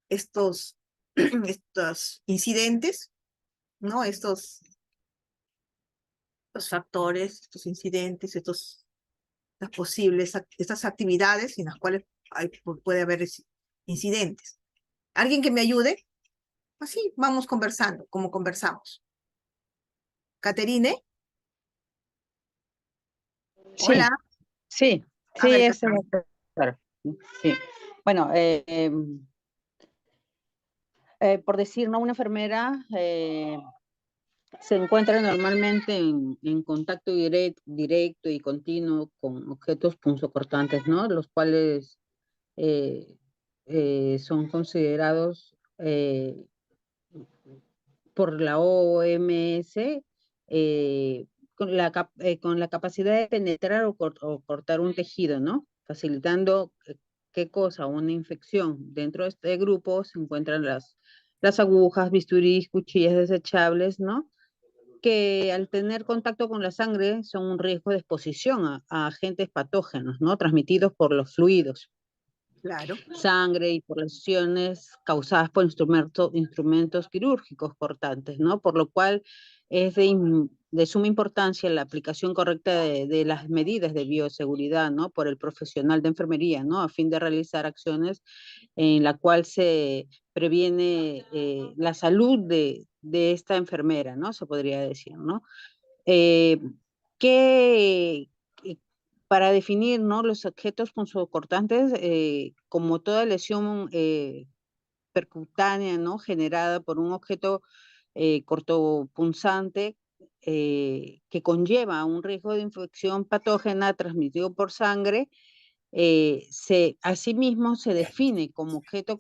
estos, estos incidentes, ¿no? Estos factores, estos incidentes, las posibles, estas actividades en las cuales puede haber incidentes. ¿Alguien que me ayude? Así, vamos conversando, como conversamos. Caterine, Sí, hola. sí, A sí, ver, es Caterine. claro. Sí. Bueno, por decir, ¿no? Una enfermera se encuentra normalmente en contacto directo y continuo con objetos punzocortantes, ¿no? Los cuales eh, son considerados por la OMS con la capacidad de penetrar o cortar un tejido, ¿no? Facilitando, ¿qué cosa? Una infección. Dentro de este grupo se encuentran las agujas, bisturís, cuchillas desechables, ¿no? Que al tener contacto con la sangre son un riesgo de exposición a agentes patógenos, ¿no? Transmitidos por los fluidos, Claro. sangre y por lesiones causadas por instrumentos quirúrgicos cortantes, ¿no? Por lo cual es de suma importancia la aplicación correcta de las medidas de bioseguridad, ¿no? Por el profesional de enfermería, ¿no? A fin de realizar acciones en la cual se previene la salud de esta enfermera, ¿no? Se podría decir, ¿no? Eh, ¿qué, para definir, ¿no? Los objetos punzocortantes, como toda lesión percutánea, ¿no? Generada por un objeto cortopunzante que conlleva un riesgo de infección patógena transmitido por sangre, asimismo se define como objeto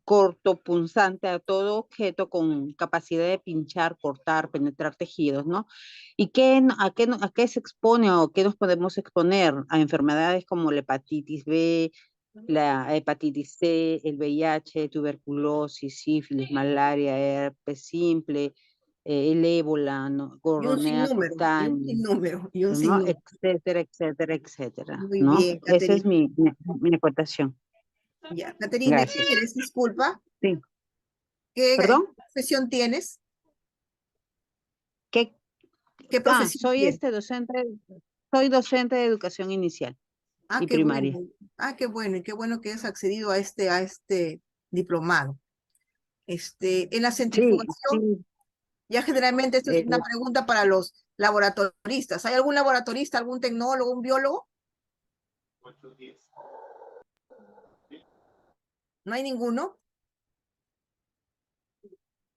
cortopunzante a todo objeto con capacidad de pinchar, cortar, penetrar tejidos, ¿no? ¿Y a qué se expone o qué nos podemos exponer? A enfermedades como la hepatitis B, la hepatitis C, el VIH, tuberculosis, sífilis, malaria, herpes simple, el ébola, ¿no? Y un Gonorrea sinnúmero, y un cutánea, sinnúmero, y un ¿no? sinnúmero. Etcétera, etcétera, etcétera, Muy ¿no? bien, Esa es Caterine. mi acotación. Ya, Caterine, ¿qué Gracias. eres? Disculpa. Sí. ¿Qué ¿Perdón? profesión tienes? ¿Qué? ¿Qué profesión Soy tienes? soy docente de educación inicial Ah, y qué bueno. primaria. Ah, qué bueno, y qué bueno que has accedido a este diplomado. En la Sí, centrifugación, sí. ya generalmente esto es eh, una pregunta para los laboratoristas. ¿Hay algún laboratorista, algún tecnólogo, un biólogo? ¿No hay ninguno?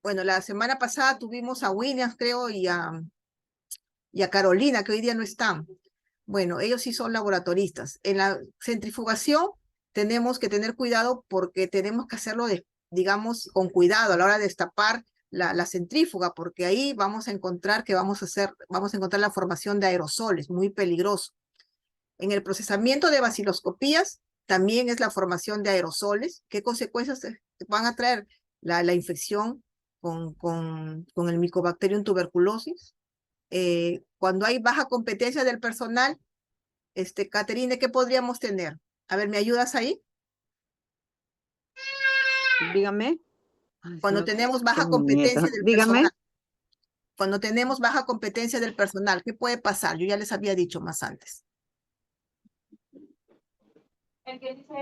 Bueno, la semana pasada tuvimos a Williams, creo, y a Carolina, que hoy día no están. Bueno, ellos sí son laboratoristas. En la centrifugación tenemos que tener cuidado porque tenemos que hacerlo, digamos, con cuidado a la hora de destapar la centrífuga, porque ahí vamos a encontrar que vamos a encontrar la formación de aerosoles, muy peligroso. En el procesamiento de baciloscopías también es la formación de aerosoles. ¿Qué consecuencias van a traer la infección con el Mycobacterium tuberculosis? Cuando hay baja competencia del personal, Caterine, ¿qué podríamos tener? A ver, ¿me ayudas ahí? dígame. Ay, se Cuando me tenemos fue baja mi nieta. competencia del Dígame. personal, cuando tenemos baja competencia del personal, ¿qué puede pasar? Yo ya les había dicho más antes.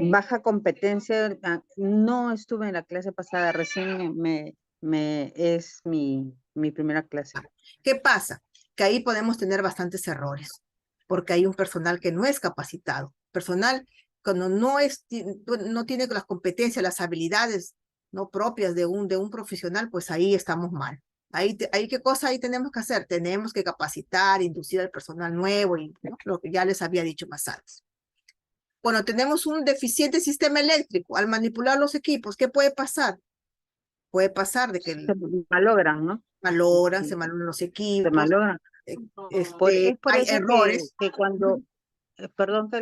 Baja competencia. No estuve en la clase pasada, recién es mi primera clase. ¿Qué pasa? Que ahí podemos tener bastantes errores, porque hay un personal que no es capacitado. Personal, cuando no tiene las competencias, las habilidades no propias de un profesional, pues ahí estamos mal. Ahí ¿qué cosa ahí tenemos que hacer? Tenemos que capacitar, inducir al personal nuevo y, ¿no? Lo que ya les había dicho más antes. Bueno, tenemos un deficiente sistema eléctrico. Al manipular los equipos, ¿qué puede pasar? Puede pasar de que Se malogran, ¿no? se malogran los Se equipos, malogran. eh, Es por hay eso errores. que cuando, perdón que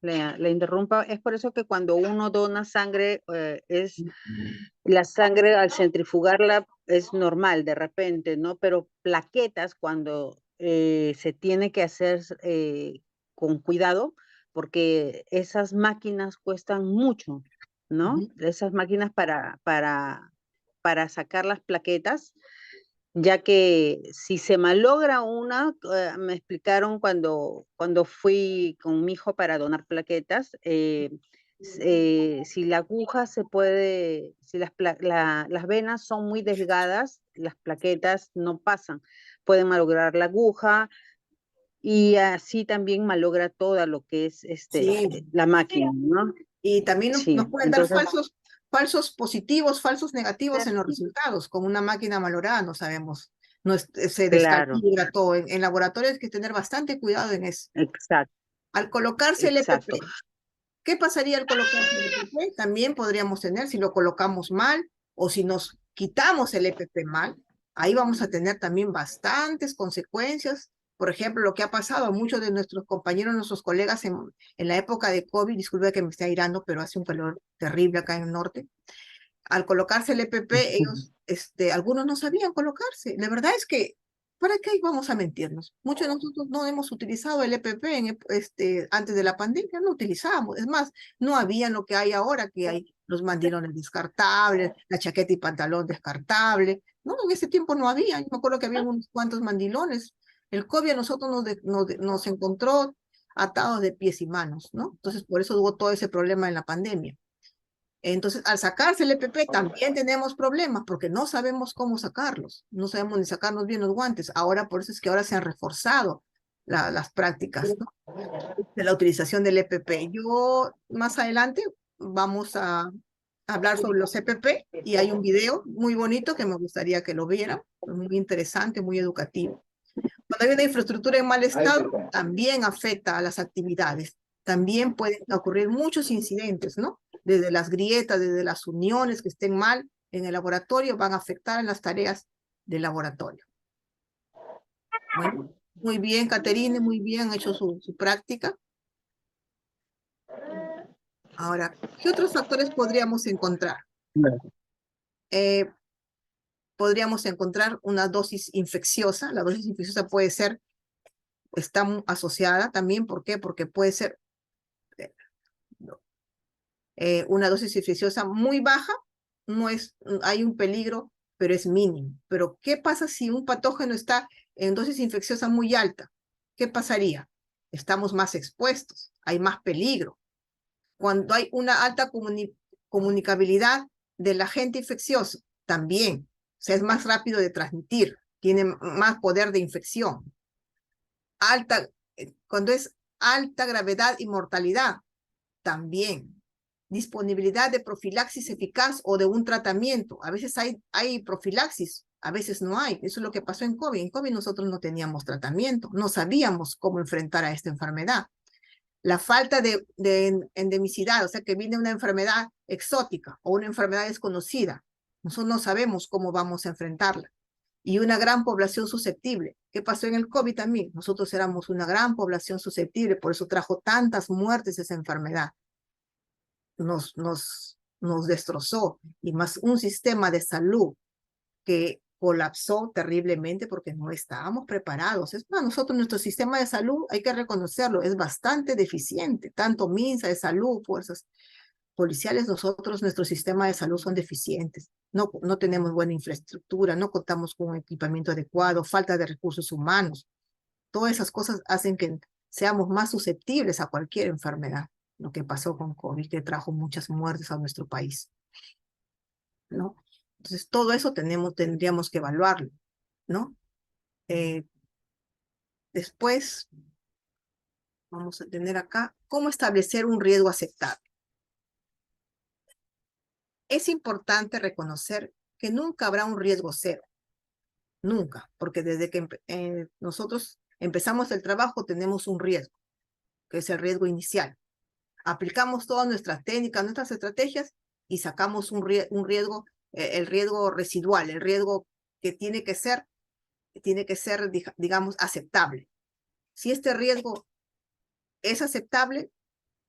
le interrumpa, es por eso que cuando uno dona sangre, la sangre al centrifugarla es normal de repente, ¿no? Pero plaquetas, cuando se tiene que hacer con cuidado, porque esas máquinas cuestan mucho, ¿no? Ujú. Esas máquinas para sacar las plaquetas, ya que si se malogra una, me explicaron cuando fui con mi hijo para donar plaquetas, si la aguja se puede, si las venas son muy delgadas, las plaquetas no pasan, pueden malograr la aguja y así también malogra toda lo que es Sí, la máquina, ¿no? y también nos Sí, pueden dar entonces, falsos positivos, falsos negativos en los resultados. Con una máquina malograda no sabemos, se claro, descalibra todo. En laboratorio hay que tener bastante cuidado en eso. exacto, Al colocarse el exacto. EPP, ¿qué pasaría al colocarse el EPP? También podríamos tener, si lo colocamos mal o si nos quitamos el EPP mal, ahí vamos a tener también bastantes consecuencias. Por ejemplo, lo que ha pasado a muchos de nuestros compañeros, nuestros colegas en la época de COVID, disculpe que me esté airando, pero hace un calor terrible acá en el norte. Al colocarse el EPP, ellos, algunos no sabían colocarse. La verdad es que, ¿para qué vamos a mentirnos? Muchos de nosotros no hemos utilizado el EPP antes de la pandemia, no utilizábamos. Es más, no había lo que hay ahora, que hay los mandilones descartables, la chaqueta y pantalón descartable. No, en ese tiempo no había. Yo me acuerdo que había unos cuantos mandilones. El COVID a nosotros nos encontró atados de pies y manos, ¿no? Entonces, por eso hubo todo ese problema en la pandemia. Entonces, al sacarse el EPP también tenemos problemas porque no sabemos cómo sacarlos, no sabemos ni sacarnos bien los guantes. Ahora, por eso es que ahora se han reforzado las prácticas, ¿no? De la utilización del EPP. Yo más adelante vamos a hablar sobre los EPP y hay un video muy bonito que me gustaría que lo vieran, muy interesante, muy educativo. Cuando hay una infraestructura en mal estado, también afecta a las actividades. También pueden ocurrir muchos incidentes, ¿no? Desde las grietas, desde las uniones que estén mal en el laboratorio, van a afectar en las tareas del laboratorio. Bueno, muy bien, Caterine, muy bien, han hecho su práctica. Ahora, ¿qué otros factores podríamos encontrar? Podríamos encontrar una dosis infecciosa. La dosis infecciosa puede ser, está asociada también, ¿por qué? Porque puede ser una dosis infecciosa muy baja, no es, hay un peligro, pero es mínimo. Pero, ¿qué pasa si un patógeno está en dosis infecciosa muy alta? ¿Qué pasaría? Estamos más expuestos, hay más peligro. Cuando hay una alta comunicabilidad del agente infeccioso, también, o sea, es más rápido de transmitir, tiene más poder de infección. Cuando es alta gravedad y mortalidad, también. Disponibilidad de profilaxis eficaz o de un tratamiento. A veces hay profilaxis, a veces no hay. Eso es lo que pasó en COVID. En COVID nosotros no teníamos tratamiento, no sabíamos cómo enfrentar a esta enfermedad. La falta de endemicidad, o sea, que viene una enfermedad exótica o una enfermedad desconocida. Nosotros no sabemos cómo vamos a enfrentarla. Y una gran población susceptible. ¿Qué pasó en el COVID también? Nosotros éramos una gran población susceptible, por eso trajo tantas muertes esa enfermedad. Nos destrozó, y más un sistema de salud que colapsó terriblemente porque no estábamos preparados. Es para nosotros, nuestro sistema de salud, hay que reconocerlo, es bastante deficiente, tanto MINSA de salud, fuerzas policiales, nosotros, nuestro sistema de salud son deficientes. No tenemos buena infraestructura, no contamos con un equipamiento adecuado, falta de recursos humanos. Todas esas cosas hacen que seamos más susceptibles a cualquier enfermedad. Lo que pasó con COVID, que trajo muchas muertes a nuestro país, ¿no? Entonces, todo eso tendríamos que evaluarlo, ¿no? Después, vamos a tener acá, ¿cómo establecer un riesgo aceptable? Es importante reconocer que nunca habrá un riesgo cero, nunca, porque desde que nosotros empezamos el trabajo tenemos un riesgo, que es el riesgo inicial. Aplicamos todas nuestras técnicas, nuestras estrategias y sacamos un riesgo, el riesgo residual, el riesgo que tiene que ser, digamos, aceptable. Si este riesgo es aceptable,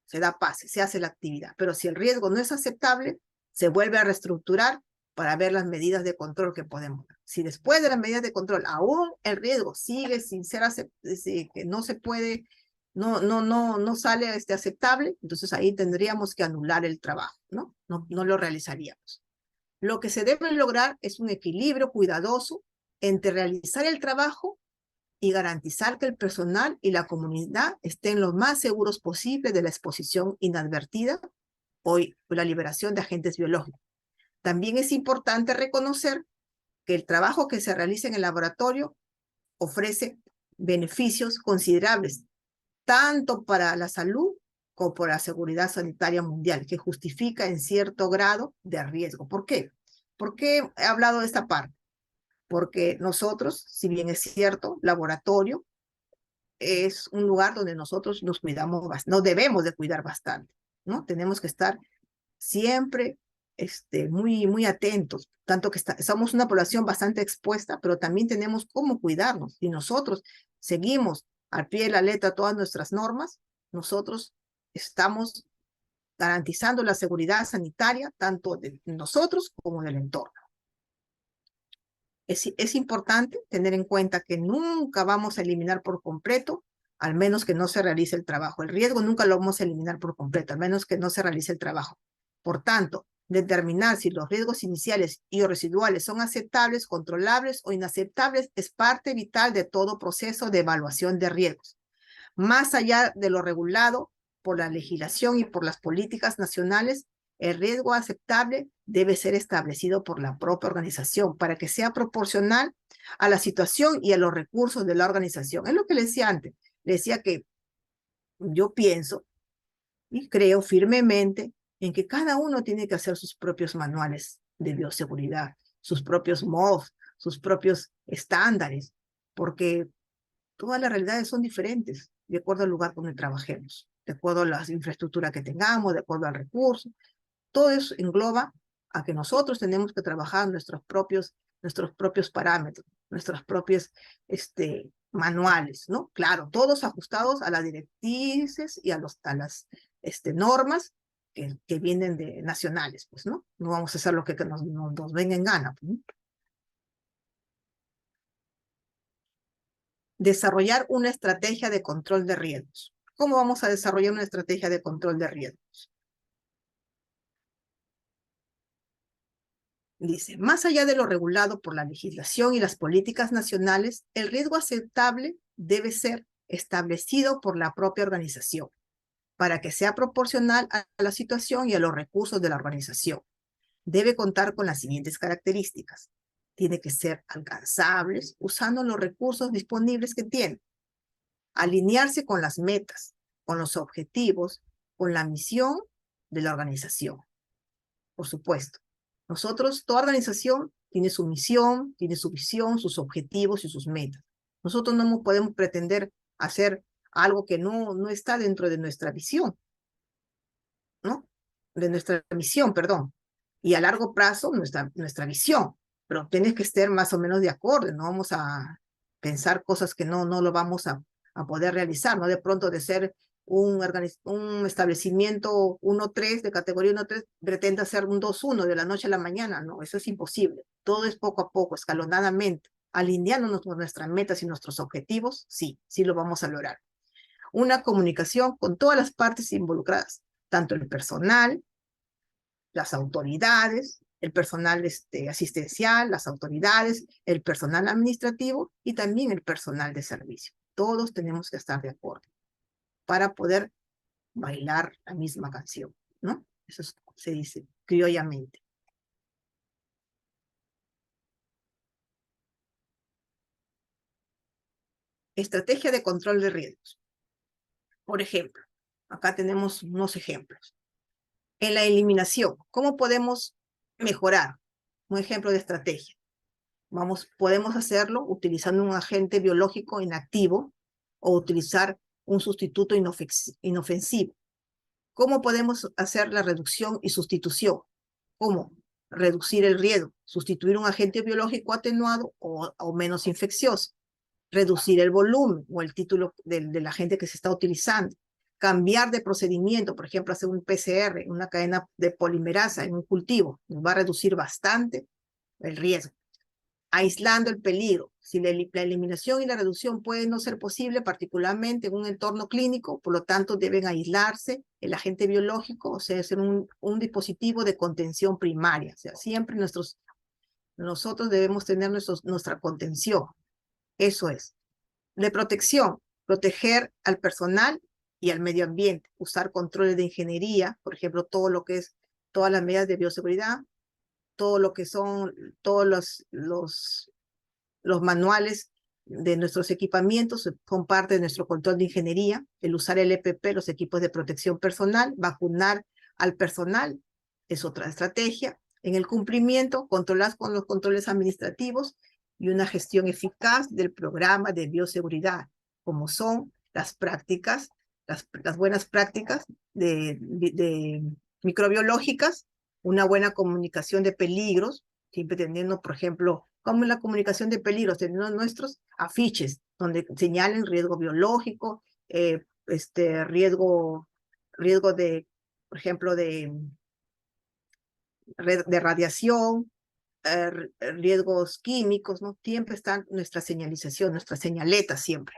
se da pase, se hace la actividad. Pero si el riesgo no es aceptable, se vuelve a reestructurar para ver las medidas de control que podemos dar. Si después de las medidas de control aún el riesgo sigue sin ser que no se puede, no sale aceptable, entonces ahí tendríamos que anular el trabajo, ¿no? No lo realizaríamos. Lo que se debe lograr es un equilibrio cuidadoso entre realizar el trabajo y garantizar que el personal y la comunidad estén lo más seguros posible de la exposición inadvertida o la liberación de agentes biológicos. También es importante reconocer que el trabajo que se realiza en el laboratorio ofrece beneficios considerables, tanto para la salud como para la seguridad sanitaria mundial, que justifica en cierto grado de riesgo. ¿Por qué? ¿Por qué he hablado de esta parte? Porque nosotros, si bien es cierto, laboratorio es un lugar donde nosotros nos cuidamos, nos debemos de cuidar bastante, ¿no? Tenemos que estar siempre muy atentos, tanto que somos una población bastante expuesta, pero también tenemos cómo cuidarnos. Si nosotros seguimos al pie de la letra todas nuestras normas, nosotros estamos garantizando la seguridad sanitaria tanto de nosotros como del entorno. Es importante tener en cuenta que nunca vamos a eliminar por completo, al menos que no se realice el trabajo. El riesgo nunca lo vamos a eliminar por completo, al menos que no se realice el trabajo. Por tanto, determinar si los riesgos iniciales y o residuales son aceptables, controlables o inaceptables es parte vital de todo proceso de evaluación de riesgos. Más allá de lo regulado por la legislación y por las políticas nacionales, el riesgo aceptable debe ser establecido por la propia organización para que sea proporcional a la situación y a los recursos de la organización. Es lo que le decía antes. Le decía que yo pienso y creo firmemente en que cada uno tiene que hacer sus propios manuales de bioseguridad, sus propios MOF, sus propios estándares, porque todas las realidades son diferentes de acuerdo al lugar donde trabajemos, de acuerdo a la infraestructura que tengamos, de acuerdo al recurso. Todo eso engloba a que nosotros tenemos que trabajar nuestros propios parámetros, nuestros propios manuales, ¿no? Claro, todos ajustados a las directrices y a las normas que vienen de nacionales, pues, ¿no? No vamos a hacer lo que nos venga en gana, pues, ¿no? Desarrollar una estrategia de control de riesgos. ¿Cómo vamos a desarrollar una estrategia de control de riesgos? Dice, más allá de lo regulado por la legislación y las políticas nacionales, el riesgo aceptable debe ser establecido por la propia organización para que sea proporcional a la situación y a los recursos de la organización. Debe contar con las siguientes características. Tiene que ser alcanzables usando los recursos disponibles que tiene. Alinearse con las metas, con los objetivos, con la misión de la organización. Por supuesto, nosotros, toda organización tiene su misión, tiene su visión, sus objetivos y sus metas. Nosotros no podemos pretender hacer algo que no está dentro de nuestra visión, ¿no? De nuestra misión, perdón. Y a largo plazo, nuestra visión. Pero tienes que estar más o menos de acuerdo, no vamos a pensar cosas que no lo vamos a poder realizar, ¿no? De pronto de ser un establecimiento 1-3, de categoría 1-3, pretende hacer un 2-1 de la noche a la mañana, no, eso es imposible. Todo es poco a poco, escalonadamente, alineándonos con nuestras metas y nuestros objetivos, sí lo vamos a lograr. Una comunicación con todas las partes involucradas, tanto el personal, las autoridades, el personal asistencial, las autoridades, el personal administrativo y también el personal de servicio. Todos tenemos que estar de acuerdo para poder bailar la misma canción, ¿no? Eso se dice criollamente. Estrategia de control de riesgos. Por ejemplo, acá tenemos unos ejemplos. En la eliminación, ¿cómo podemos mejorar? Un ejemplo de estrategia. Podemos hacerlo utilizando un agente biológico inactivo o utilizar un sustituto inofensivo. ¿Cómo podemos hacer la reducción y sustitución? ¿Cómo? Reducir el riesgo, sustituir un agente biológico atenuado o menos infeccioso, reducir el volumen o el título del agente que se está utilizando, cambiar de procedimiento, por ejemplo, hacer un PCR, una cadena de polimerasa en un cultivo, nos va a reducir bastante el riesgo. Aislando el peligro. Si la eliminación y la reducción puede no ser posible, particularmente en un entorno clínico, por lo tanto deben aislarse el agente biológico, o sea, ser un dispositivo de contención primaria. O sea, siempre nosotros debemos tener nuestra contención. Eso es. De protección, proteger al personal y al medio ambiente, usar controles de ingeniería, por ejemplo, todo lo que es todas las medidas de bioseguridad, todo lo que son todos los manuales de nuestros equipamientos son parte de nuestro control de ingeniería, el usar el EPP, los equipos de protección personal, vacunar al personal, es otra estrategia. En el cumplimiento, controlar con los controles administrativos y una gestión eficaz del programa de bioseguridad, como son las prácticas, las buenas prácticas de microbiológicas, una buena comunicación de peligros, siempre teniendo, por ejemplo, como la comunicación de peligros, teniendo nuestros afiches donde señalen riesgo biológico, riesgo de, por ejemplo, de radiación, riesgos químicos, ¿no? Siempre está nuestra señalización, nuestra señaleta siempre.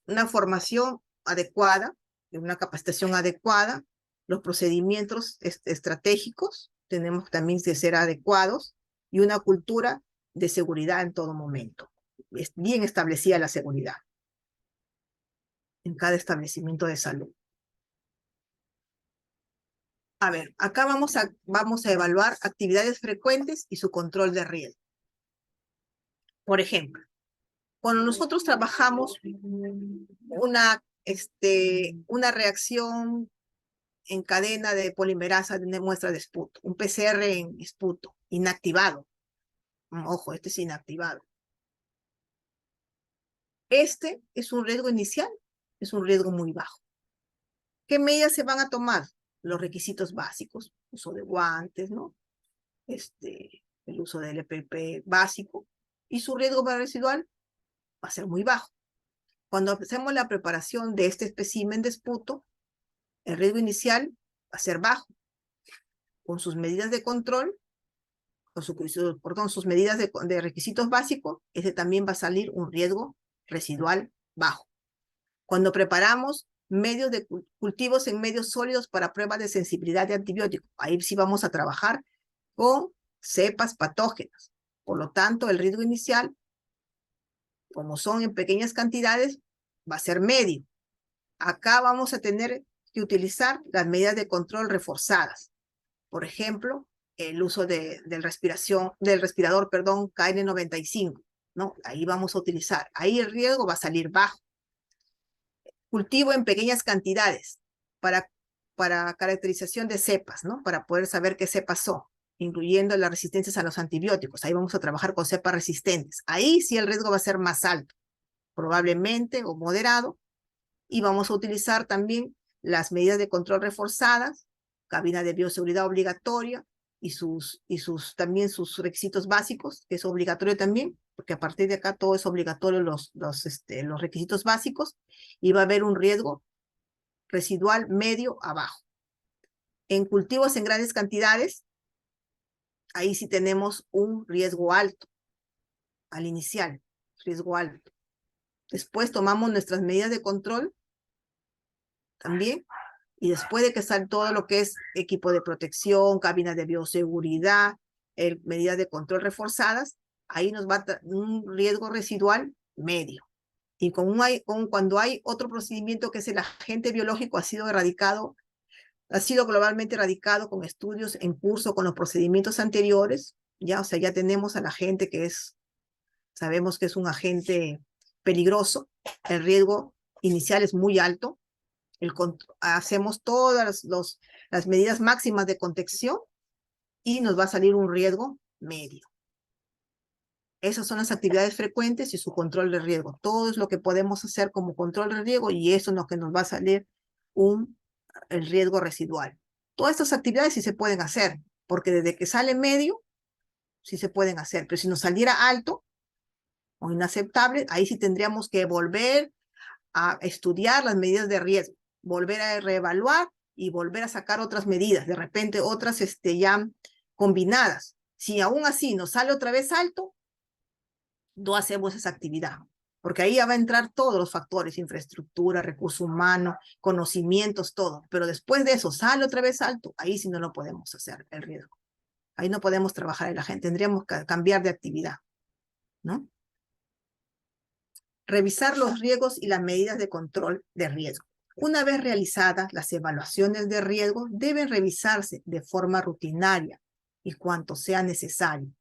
Una formación adecuada, una capacitación adecuada, los procedimientos estratégicos tenemos también que ser adecuados y una cultura de seguridad en todo momento. Es bien establecida la seguridad en cada establecimiento de salud. A ver, acá vamos a evaluar actividades frecuentes y su control de riesgo. Por ejemplo, cuando nosotros trabajamos una reacción en cadena de polimerasa de muestra de esputo, un PCR en esputo, inactivado. Ojo, este es inactivado. Este es un riesgo inicial, es un riesgo muy bajo. ¿Qué medidas se van a tomar? Los requisitos básicos, uso de guantes, ¿no? El uso del EPP básico, y su riesgo residual va a ser muy bajo. Cuando hacemos la preparación de este espécimen de esputo, el riesgo inicial va a ser bajo. Con sus medidas de control, sus medidas de requisitos básicos, ese también va a salir un riesgo residual bajo. Cuando preparamos medios de cultivos en medios sólidos para pruebas de sensibilidad de antibióticos, ahí sí vamos a trabajar con cepas patógenas. Por lo tanto, el riesgo inicial, como son en pequeñas cantidades, va a ser medio. Acá vamos a tener que utilizar las medidas de control reforzadas. Por ejemplo, el uso del respirador, KN95, ¿no? Ahí vamos a utilizar. Ahí el riesgo va a salir bajo. Cultivo en pequeñas cantidades para caracterización de cepas, ¿no? Para poder saber qué cepas son, incluyendo las resistencias a los antibióticos. Ahí vamos a trabajar con cepas resistentes. Ahí sí el riesgo va a ser más alto, probablemente o moderado, y vamos a utilizar también las medidas de control reforzadas, cabina de bioseguridad obligatoria y también sus requisitos básicos, que es obligatorio también, porque a partir de acá todo es obligatorio los requisitos básicos, y va a haber un riesgo residual medio a bajo. En cultivos en grandes cantidades, ahí sí tenemos un riesgo alto, al inicial, riesgo alto. Después tomamos nuestras medidas de control también, y después de que sale todo lo que es equipo de protección, cabinas de bioseguridad, medidas de control reforzadas, ahí nos va a un riesgo residual medio. Y cuando hay otro procedimiento que es el agente biológico, ha sido globalmente erradicado con estudios en curso con los procedimientos anteriores, ya, o sea, ya tenemos al agente sabemos que es un agente peligroso, el riesgo inicial es muy alto, hacemos todas las medidas máximas de contención y nos va a salir un riesgo medio. Esas son las actividades frecuentes y su control de riesgo. Todo es lo que podemos hacer como control de riesgo y eso es lo que nos va a salir el riesgo residual. Todas estas actividades sí se pueden hacer, porque desde que sale medio, sí se pueden hacer. Pero si nos saliera alto o inaceptable, ahí sí tendríamos que volver a estudiar las medidas de riesgo. volver a reevaluar y volver a sacar otras medidas, de repente otras ya combinadas. Si aún así nos sale otra vez alto, no hacemos esa actividad, porque ahí ya va a entrar todos los factores, infraestructura, recurso humano, conocimientos, todo. Pero después de eso sale otra vez alto, ahí sí no lo podemos hacer, el riesgo. Ahí no podemos trabajar en la gente, tendríamos que cambiar de actividad, ¿no? Revisar los riesgos y las medidas de control de riesgo. Una vez realizadas, las evaluaciones de riesgo deben revisarse de forma rutinaria y cuanto sea necesario,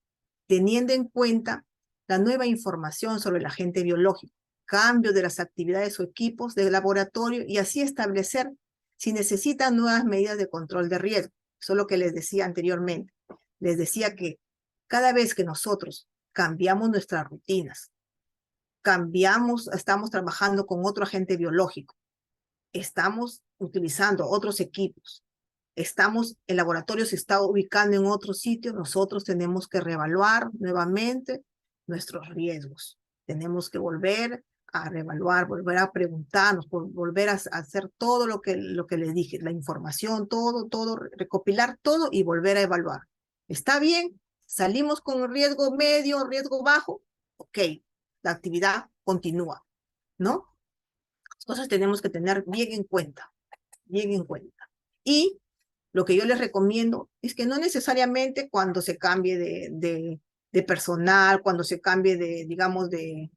teniendo en cuenta la nueva información sobre el agente biológico, cambio de las actividades o equipos del laboratorio y así establecer si necesitan nuevas medidas de control de riesgo. Eso es lo que les decía anteriormente. Les decía que cada vez que nosotros cambiamos nuestras rutinas, estamos trabajando con otro agente biológico, estamos utilizando otros equipos, el laboratorio se está ubicando en otro sitio, nosotros tenemos que reevaluar nuevamente nuestros riesgos. Tenemos que volver a reevaluar, volver a preguntarnos, volver a hacer todo lo que les dije, la información, todo, recopilar todo y volver a evaluar. ¿Está bien? ¿Salimos con riesgo medio, riesgo bajo? Ok, la actividad continúa, ¿no? Las cosas tenemos que tener bien en cuenta, bien en cuenta. Y lo que yo les recomiendo es que no necesariamente cuando se cambie de personal, cuando se cambie digamos, de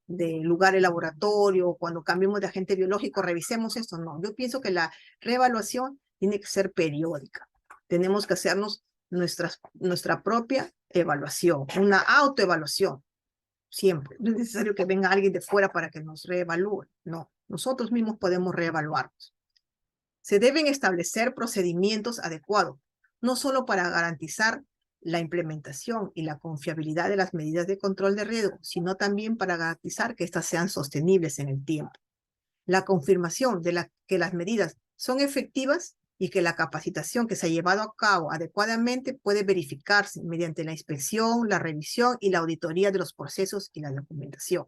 lugar de laboratorio, cuando cambiemos de agente biológico, revisemos esto. No, yo pienso que la reevaluación tiene que ser periódica. Tenemos que hacernos nuestra propia evaluación, una autoevaluación, siempre. No es necesario que venga alguien de fuera para que nos reevalúe. No, nosotros mismos podemos reevaluarnos. Se deben establecer procedimientos adecuados, no solo para garantizar la implementación y la confiabilidad de las medidas de control de riesgo, sino también para garantizar que éstas sean sostenibles en el tiempo. La confirmación de que las medidas son efectivas y que la capacitación que se ha llevado a cabo adecuadamente puede verificarse mediante la inspección, la revisión y la auditoría de los procesos y la documentación.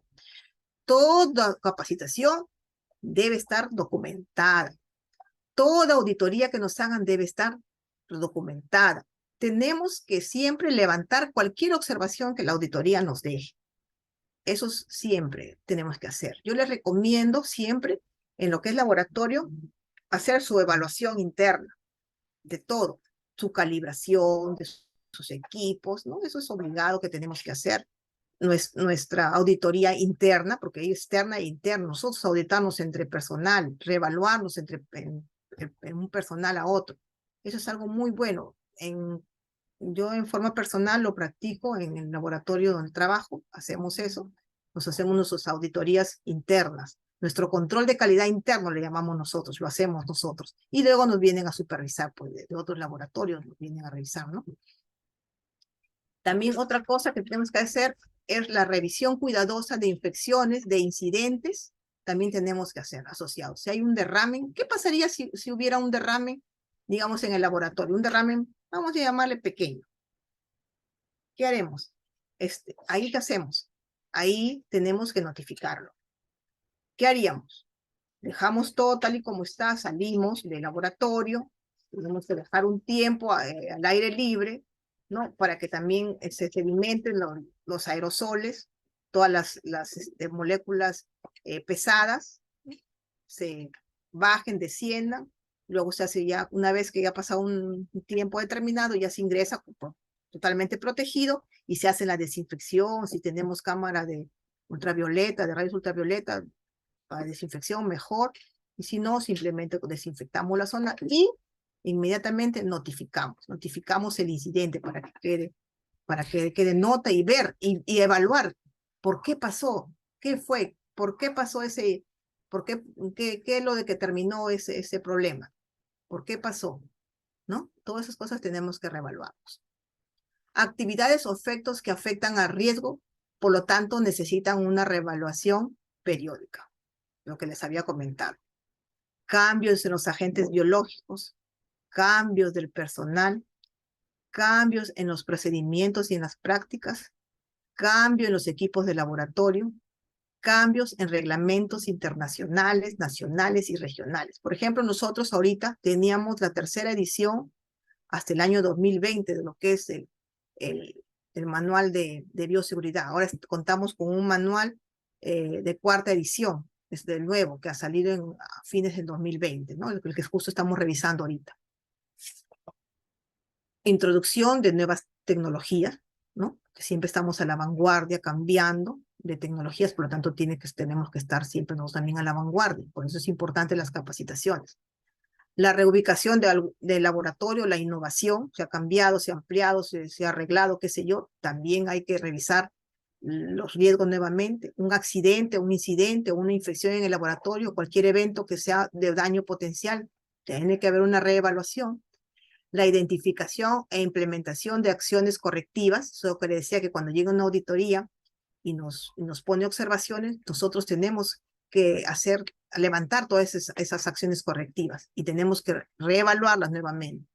Toda capacitación debe estar documentada. Toda auditoría que nos hagan debe estar documentada. Tenemos que siempre levantar cualquier observación que la auditoría nos deje. Eso siempre tenemos que hacer. Yo les recomiendo siempre, en lo que es laboratorio, hacer su evaluación interna de todo, su calibración de sus equipos, ¿no? Eso es obligado que tenemos que hacer. Nuestra auditoría interna, porque hay externa e interna. Nosotros auditarnos entre personal, reevaluarnos en un personal a otro. Eso es algo muy bueno. Yo en forma personal lo practico en el laboratorio donde trabajo, hacemos eso, nos hacemos nuestras auditorías internas. Nuestro control de calidad interno le llamamos nosotros, lo hacemos nosotros. Y luego nos vienen a supervisar, pues de otros laboratorios nos vienen a revisar, ¿no? También otra cosa que tenemos que hacer es la revisión cuidadosa de infecciones, de incidentes, también tenemos que hacer asociados. Si hay un derrame, ¿qué pasaría si hubiera un derrame, digamos, en el laboratorio? Un derrame, vamos a llamarle pequeño. ¿Qué haremos? Ahí, ¿qué hacemos? Ahí tenemos que notificarlo. ¿Qué haríamos? Dejamos todo tal y como está, salimos del laboratorio, tenemos que dejar un tiempo al aire libre, ¿no? Para que también se sedimenten los aerosoles, todas las moléculas pesadas, se bajen, desciendan, luego se hace ya, una vez que ya ha pasado un tiempo determinado, ya se ingresa totalmente protegido y se hace la desinfección. Si tenemos cámara de ultravioleta, de rayos ultravioleta, para desinfección mejor, y si no, simplemente desinfectamos la zona y inmediatamente notificamos el incidente para que quede nota y ver y evaluar por qué pasó, qué fue, por qué pasó qué es lo de que terminó ese problema, por qué pasó, ¿no? Todas esas cosas tenemos que reevaluarnos. Actividades o efectos que afectan al riesgo, por lo tanto, necesitan una reevaluación periódica, lo que les había comentado. Cambios en los agentes biológicos, cambios del personal, cambios en los procedimientos y en las prácticas, cambio en los equipos de laboratorio, cambios en reglamentos internacionales, nacionales y regionales. Por ejemplo, nosotros ahorita teníamos la 3ª edición hasta el año 2020 de lo que es el manual de bioseguridad. Ahora contamos con un manual de 4ª edición, desde el nuevo, que ha salido a fines del 2020, ¿no? El que justo estamos revisando ahorita. Introducción de nuevas tecnologías, ¿no? Que siempre estamos a la vanguardia, cambiando de tecnologías, por lo tanto tenemos que estar siempre nosotros también a la vanguardia. Por eso es importante las capacitaciones. La reubicación del laboratorio, la innovación, se ha cambiado, se ha ampliado, se ha arreglado, qué sé yo. También hay que revisar los riesgos nuevamente. Un accidente, un incidente, una infección en el laboratorio, cualquier evento que sea de daño potencial, tiene que haber una reevaluación. La identificación e implementación de acciones correctivas, eso que le decía que cuando llega una auditoría y nos pone observaciones, nosotros tenemos que levantar todas esas acciones correctivas y tenemos que reevaluarlas nuevamente.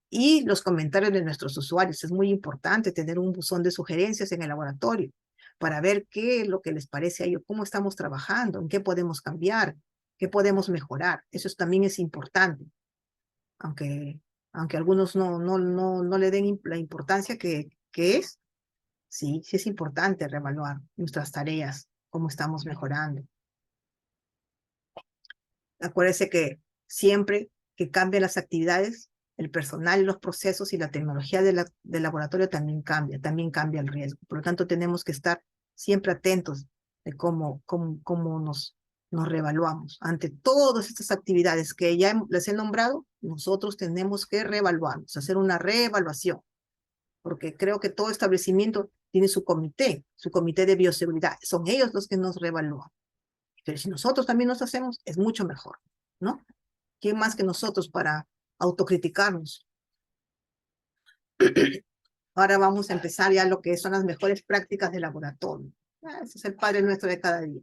Y los comentarios de nuestros usuarios, es muy importante tener un buzón de sugerencias en el laboratorio para ver qué es lo que les parece a ellos, cómo estamos trabajando, en qué podemos cambiar, qué podemos mejorar. Eso también es importante, aunque algunos no le den la importancia que es. Sí, sí es importante reevaluar nuestras tareas, cómo estamos mejorando. Acuérdese que siempre que cambian las actividades, el personal, los procesos y la tecnología del laboratorio también cambia el riesgo. Por lo tanto, tenemos que estar siempre atentos de cómo nos reevaluamos. Ante todas estas actividades que ya les he nombrado, nosotros tenemos que reevaluarnos, hacer una reevaluación, porque creo que todo establecimiento tiene su comité de bioseguridad. Son ellos los que nos reevalúan. Pero si nosotros también nos hacemos, es mucho mejor, ¿no? ¿Quién más que nosotros para autocriticarnos? Ahora vamos a empezar ya lo que son las mejores prácticas de laboratorio. Ese es el Padre Nuestro de cada día.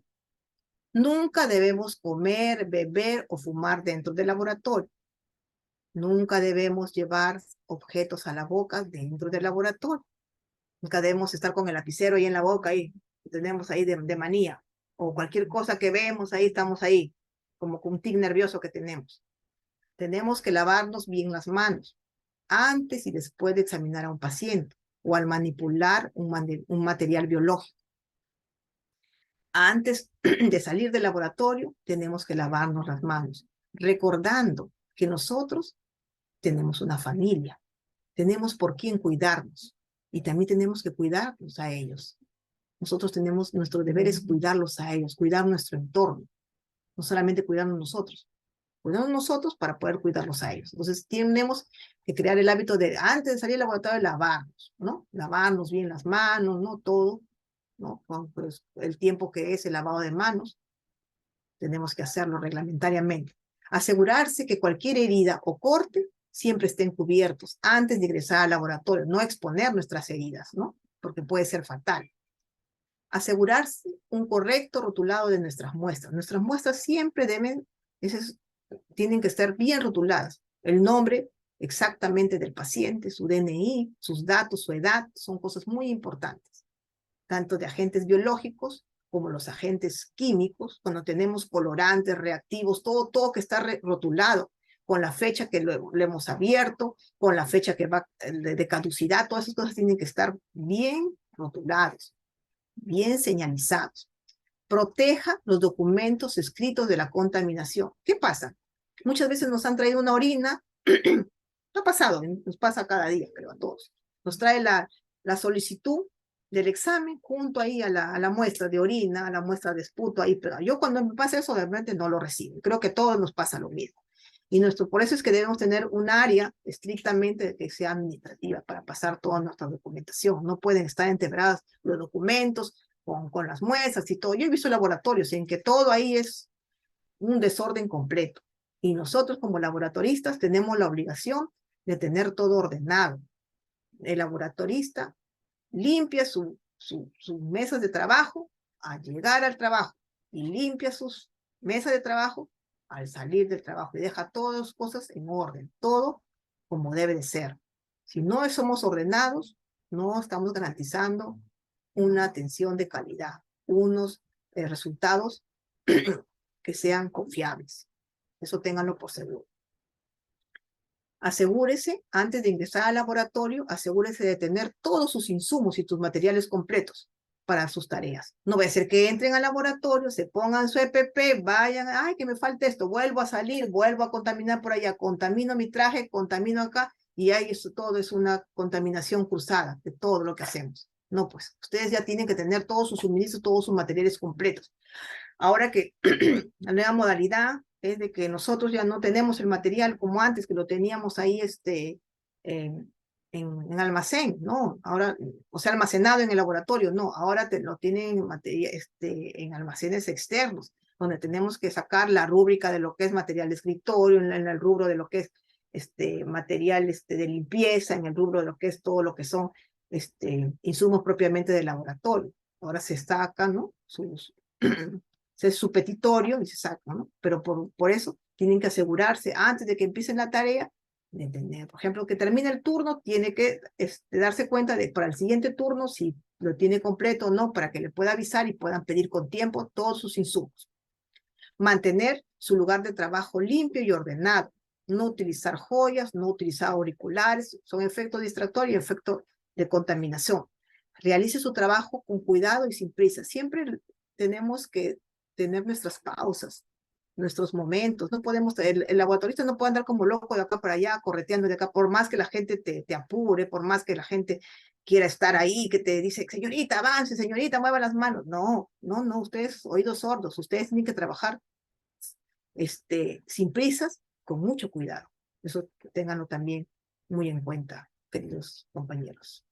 Nunca debemos comer, beber o fumar dentro del laboratorio. Nunca debemos llevar objetos a la boca dentro del laboratorio. Nunca debemos estar con el lapicero ahí en la boca, ahí, que tenemos ahí de manía. O cualquier cosa que vemos, ahí estamos ahí, como con un tic nervioso que tenemos. Tenemos que lavarnos bien las manos, antes y después de examinar a un paciente, o al manipular un material biológico. Antes de salir del laboratorio, tenemos que lavarnos las manos, recordando que nosotros tenemos una familia, tenemos por quién cuidarnos, y también tenemos que cuidarlos a ellos. Nosotros tenemos, nuestro deber es cuidarlos a ellos, cuidar nuestro entorno, no solamente cuidarnos nosotros para poder cuidarlos a ellos. Entonces tenemos que crear el hábito de, antes de salir del laboratorio, lavarnos, ¿no? Lavarnos bien las manos, ¿no? Todo, ¿no? Pues, el tiempo que es el lavado de manos, tenemos que hacerlo reglamentariamente. Asegurarse que cualquier herida o corte siempre estén cubiertos antes de ingresar al laboratorio, no exponer nuestras heridas, ¿no? Porque puede ser fatal. Asegurarse un correcto rotulado de nuestras muestras. Nuestras muestras siempre tienen que estar bien rotuladas. El nombre exactamente del paciente, su DNI, sus datos, su edad, son cosas muy importantes. Tanto de agentes biológicos como los agentes químicos, cuando tenemos colorantes, reactivos, todo que está rotulado, con la fecha que lo hemos abierto, con la fecha que va de caducidad, todas esas cosas tienen que estar bien rotuladas, bien señalizados. Proteja los documentos escritos de la contaminación. ¿Qué pasa? Muchas veces nos han traído una orina, ha pasado, nos pasa cada día, creo, a todos. Nos trae la solicitud del examen junto ahí a la muestra de orina, a la muestra de esputo ahí, pero yo cuando me pasa eso, realmente no lo recibo. Creo que a todos nos pasa lo mismo. Y por eso es que debemos tener un área estrictamente que sea administrativa para pasar toda nuestra documentación. No pueden estar enterrados los documentos con las muestras y todo. Yo he visto laboratorios en que todo ahí es un desorden completo. Y nosotros como laboratoristas tenemos la obligación de tener todo ordenado. El laboratorista limpia sus mesas de trabajo al llegar al trabajo y limpia sus mesas de trabajo al salir del trabajo y deja todas las cosas en orden, todo como debe de ser. Si no somos ordenados, no estamos garantizando una atención de calidad. Unos resultados que sean confiables. Eso ténganlo por seguro. Asegúrese, antes de ingresar al laboratorio, asegúrese de tener todos sus insumos y sus materiales completos para sus tareas. No va a ser que entren al laboratorio, se pongan su EPP, vayan, ay, que me falta esto, vuelvo a salir, vuelvo a contaminar por allá, contamino mi traje, contamino acá, y ahí eso todo es una contaminación cruzada de todo lo que hacemos. No, pues, ustedes ya tienen que tener todos sus suministros, todos sus materiales completos. Ahora que la nueva modalidad es de que nosotros ya no tenemos el material como antes, que lo teníamos ahí en almacén, ¿no? Ahora, o sea, almacenado en el laboratorio, no, ahora lo tienen en almacenes externos, donde tenemos que sacar la rúbrica de lo que es material de escritorio, en el rubro de lo que es material de limpieza, en el rubro de lo que es todo lo que son insumos propiamente del laboratorio. Ahora se sacan, ¿no? Es su petitorio y se saca, ¿no? Pero por eso tienen que asegurarse antes de que empiecen la tarea de tener, por ejemplo, que termine el turno, tiene que darse cuenta de para el siguiente turno si lo tiene completo o no, para que le pueda avisar y puedan pedir con tiempo todos sus insumos. Mantener su lugar de trabajo limpio y ordenado. No utilizar joyas, no utilizar auriculares, son efectos distractorios y efectos de contaminación. Realice su trabajo con cuidado y sin prisa. Siempre tenemos que tener nuestras pausas, nuestros momentos. No podemos, el laboratorista no puede andar como loco de acá para allá, correteando de acá, por más que la gente te apure, por más que la gente quiera estar ahí, que te dice, señorita, avance, señorita, mueva las manos. No, no, no, ustedes, oídos sordos, ustedes tienen que trabajar sin prisas, con mucho cuidado. Eso ténganlo también muy en cuenta, queridos compañeros.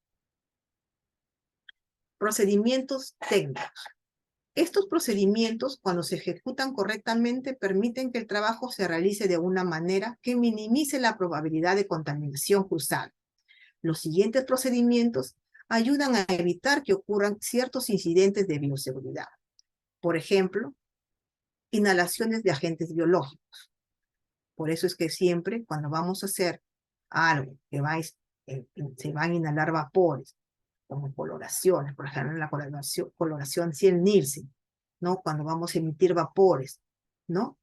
Procedimientos técnicos. Estos procedimientos, cuando se ejecutan correctamente, permiten que el trabajo se realice de una manera que minimice la probabilidad de contaminación cruzada. Los siguientes procedimientos ayudan a evitar que ocurran ciertos incidentes de bioseguridad. Por ejemplo, inhalaciones de agentes biológicos. Por eso es que siempre, cuando vamos a hacer algo que se van a inhalar vapores, como coloraciones, por ejemplo, la coloración Ciel-Nielsen, ¿no? Cuando vamos a emitir vapores, ¿no?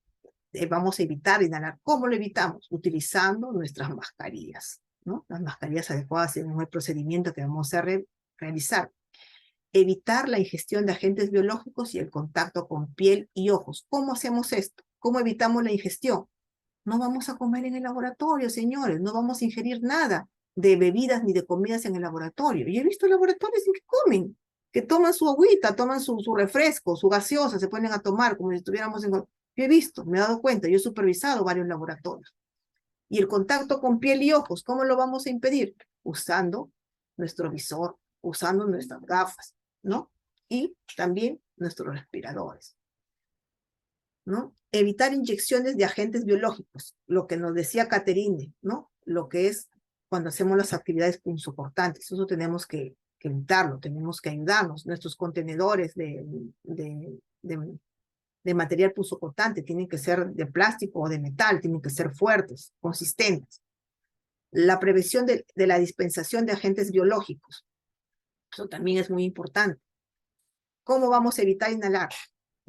Vamos a evitar inhalar. ¿Cómo lo evitamos? Utilizando nuestras mascarillas, ¿no? Las mascarillas adecuadas en el procedimiento que vamos a realizar. Evitar la ingestión de agentes biológicos y el contacto con piel y ojos. ¿Cómo hacemos esto? ¿Cómo evitamos la ingestión? No vamos a comer en el laboratorio, señores, no vamos a ingerir nada de bebidas ni de comidas en el laboratorio. Y he visto laboratorios en que comen, que toman su agüita, toman su refresco, su gaseosa, se ponen a tomar como si estuviéramos en... Yo he visto, me he dado cuenta, yo he supervisado varios laboratorios. Y el contacto con piel y ojos, ¿cómo lo vamos a impedir? Usando nuestro visor, usando nuestras gafas, ¿no? Y también nuestros respiradores, ¿no? Evitar inyecciones de agentes biológicos, lo que nos decía Caterine, ¿no? Lo que es cuando hacemos las actividades punzocortantes, eso tenemos que evitarlo, tenemos que ayudarnos. Nuestros contenedores de material punzocortante tienen que ser de plástico o de metal, tienen que ser fuertes, consistentes. La prevención de la dispensación de agentes biológicos, eso también es muy importante. ¿Cómo vamos a evitar inhalar?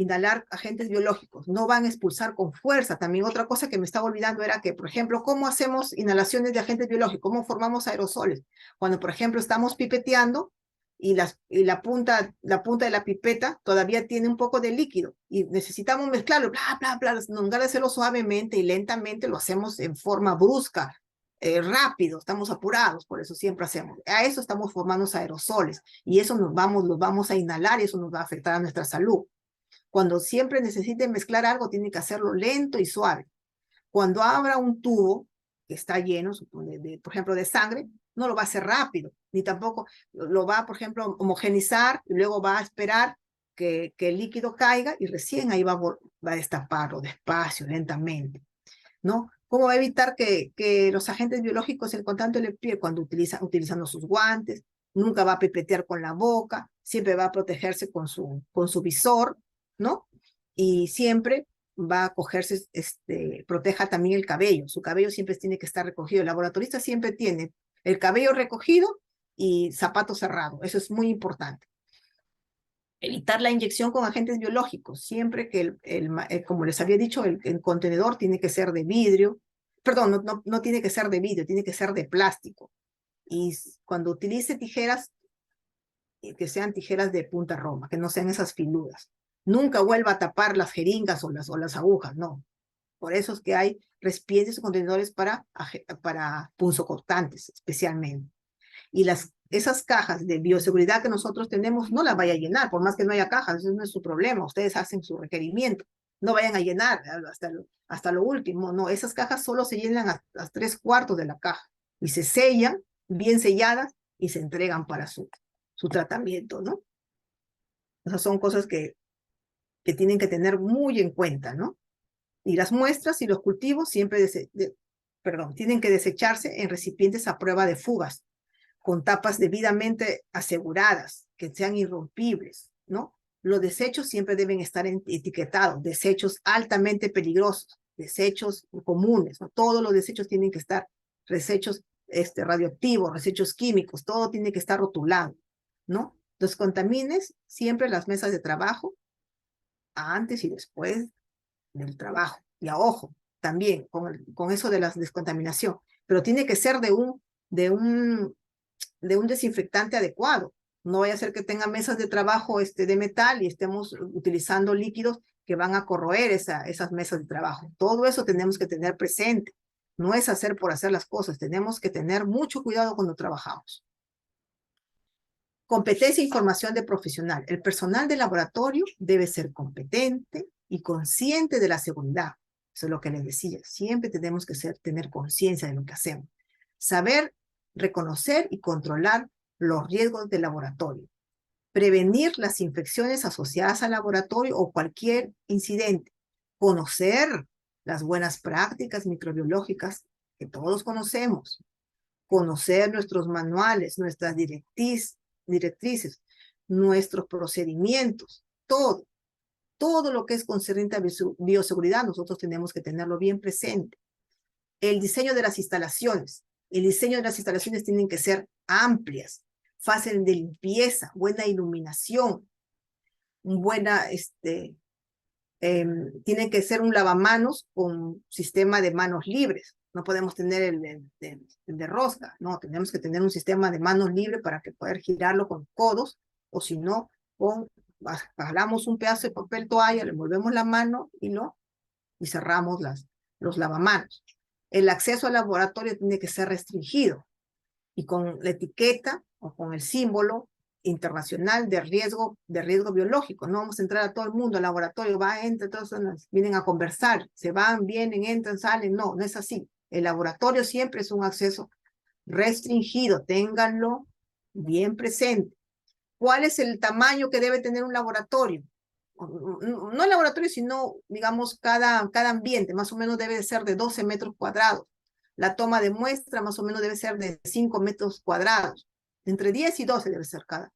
Inhalar agentes biológicos, no van a expulsar con fuerza. También otra cosa que me estaba olvidando era que, por ejemplo, ¿cómo hacemos inhalaciones de agentes biológicos? ¿Cómo formamos aerosoles? Cuando, por ejemplo, estamos pipeteando y la punta de la pipeta todavía tiene un poco de líquido y necesitamos mezclarlo, bla, bla, bla, en lugar de hacerlo suavemente y lentamente, lo hacemos en forma brusca, rápido, estamos apurados, por eso siempre hacemos. A eso estamos formando aerosoles y eso los vamos a inhalar y eso nos va a afectar a nuestra salud. Cuando siempre necesiten mezclar algo, tienen que hacerlo lento y suave. Cuando abra un tubo que está lleno, por ejemplo, de sangre, no lo va a hacer rápido, ni tampoco lo va, por ejemplo, homogenizar y luego va a esperar que el líquido caiga y recién ahí va a destaparlo despacio, lentamente, ¿no? ¿Cómo va a evitar que los agentes biológicos en contacto de la piel cuando utilizando sus guantes? Nunca va a pipetear con la boca, siempre va a protegerse con su visor, ¿no? Y siempre va a cogerse, proteja también el cabello. Su cabello siempre tiene que estar recogido. El laboratorista siempre tiene el cabello recogido y zapato cerrado. Eso es muy importante. Evitar la inyección con agentes biológicos. Siempre que, como les había dicho, el contenedor tiene que ser de vidrio. Perdón, no tiene que ser de vidrio, tiene que ser de plástico. Y cuando utilice tijeras, que sean tijeras de punta roma, que no sean esas filudas. Nunca vuelva a tapar las jeringas o las agujas, no. Por eso es que hay recipientes o contenedores para punzocortantes, especialmente. Y esas cajas de bioseguridad que nosotros tenemos, no las vaya a llenar, por más que no haya cajas, eso no es su problema, ustedes hacen su requerimiento. No vayan a llenar hasta lo último, no, esas cajas solo se llenan a 3/4 de la caja y se sellan, bien selladas, y se entregan para su tratamiento, ¿no? Esas son cosas que tienen que tener muy en cuenta, ¿no? Y las muestras y los cultivos siempre tienen que desecharse en recipientes a prueba de fugas, con tapas debidamente aseguradas, que sean irrompibles, ¿no? Los desechos siempre deben estar etiquetados, desechos altamente peligrosos, desechos comunes, ¿no? Todos los desechos tienen que estar, desechos radioactivos, desechos químicos, todo tiene que estar rotulado, ¿no? Los contamines siempre las mesas de trabajo, antes y después del trabajo. Y a ojo, también con eso de la descontaminación, pero tiene que ser de un desinfectante adecuado. No vaya a ser que tenga mesas de trabajo de metal y estemos utilizando líquidos que van a corroer esas mesas de trabajo. Todo eso tenemos que tener presente. No es hacer por hacer las cosas. Tenemos que tener mucho cuidado cuando trabajamos. Competencia e información de profesional. El personal de laboratorio debe ser competente y consciente de la seguridad. Eso es lo que les decía. Siempre tenemos que tener conciencia de lo que hacemos. Saber reconocer y controlar los riesgos del laboratorio. Prevenir las infecciones asociadas al laboratorio o cualquier incidente. Conocer las buenas prácticas microbiológicas que todos conocemos. Conocer nuestros manuales, nuestras directrices, nuestros procedimientos, todo lo que es concerniente a bioseguridad, nosotros tenemos que tenerlo bien presente. El diseño de las instalaciones. El diseño de las instalaciones tienen que ser amplias, fáciles de limpieza, buena iluminación, tiene que ser un lavamanos con sistema de manos libres. No podemos tener el de rosca, no, tenemos que tener un sistema de manos libres para que poder girarlo con codos, o si no, jalamos un pedazo de papel toalla, le envolvemos la mano y cerramos los lavamanos. El acceso al laboratorio tiene que ser restringido y con la etiqueta o con el símbolo internacional de riesgo biológico. No vamos a entrar a todo el mundo al laboratorio, entra, todos vienen a conversar, se van, vienen, entran, salen. No, no es así. El laboratorio siempre es un acceso restringido, ténganlo bien presente. ¿Cuál es el tamaño que debe tener un laboratorio? No el laboratorio, sino, digamos, cada ambiente, más o menos debe ser de 12 metros cuadrados. La toma de muestra más o menos debe ser de 5 metros cuadrados. Entre 10 y 12 debe ser cada.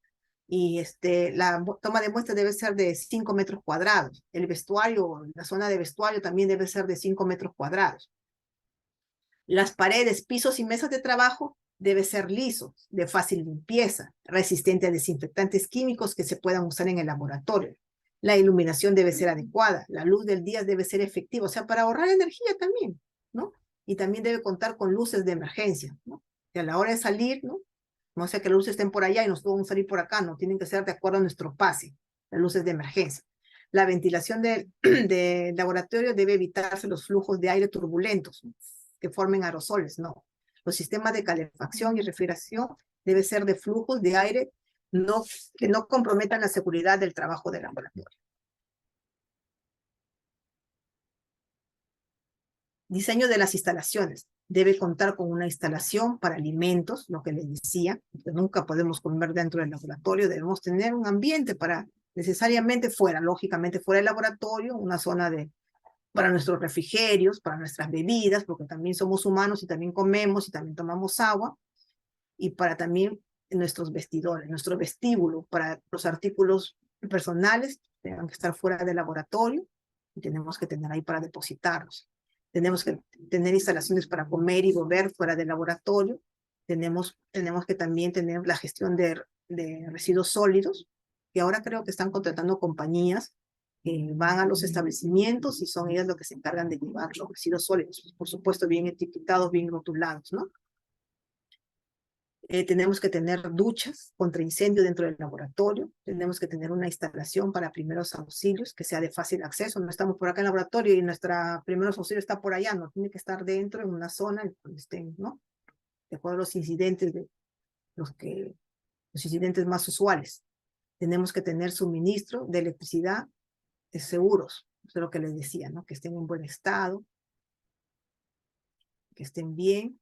Y la toma de muestra debe ser de 5 metros cuadrados. El vestuario, la zona de vestuario también debe ser de 5 metros cuadrados. Las paredes, pisos y mesas de trabajo debe ser lisos, de fácil limpieza, resistente a desinfectantes químicos que se puedan usar en el laboratorio. La iluminación debe ser adecuada, la luz del día debe ser efectiva, o sea, para ahorrar energía también, ¿no? Y también debe contar con luces de emergencia, ¿no? Que a la hora de salir, ¿no? No sea que las luces estén por allá y nosotros vamos a salir por acá, no, tienen que ser de acuerdo a nuestro pase, las luces de emergencia. La ventilación del laboratorio debe evitarse los flujos de aire turbulentos, ¿no? Que formen aerosoles, no. Los sistemas de calefacción y refrigeración deben ser de flujos de aire que no comprometan la seguridad del trabajo del laboratorio. Diseño de las instalaciones. Debe contar con una instalación para alimentos, lo que les decía, que nunca podemos comer dentro del laboratorio, debemos tener un ambiente para necesariamente fuera, lógicamente fuera del laboratorio, una zona para nuestros refrigerios, para nuestras bebidas, porque también somos humanos y también comemos y también tomamos agua, y para también nuestros vestidores, nuestro vestíbulo, para los artículos personales, tengan que estar fuera del laboratorio, y tenemos que tener ahí para depositarlos. Tenemos que tener instalaciones para comer y beber fuera del laboratorio. Tenemos que también tener la gestión de residuos sólidos, que ahora creo que están contratando compañías que van a los establecimientos y son ellas las que se encargan de llevar los residuos sólidos, por supuesto bien etiquetados, bien rotulados, ¿no? Tenemos que tener duchas contra incendio dentro del laboratorio, tenemos que tener una instalación para primeros auxilios que sea de fácil acceso, no estamos por acá en el laboratorio y nuestra primeros auxilios está por allá, no tiene que estar dentro en una zona donde estén, ¿no? De acuerdo a los incidentes, los incidentes más usuales. Tenemos que tener suministro de electricidad seguros, eso es lo que les decía, ¿no? Que estén en buen estado, que estén bien.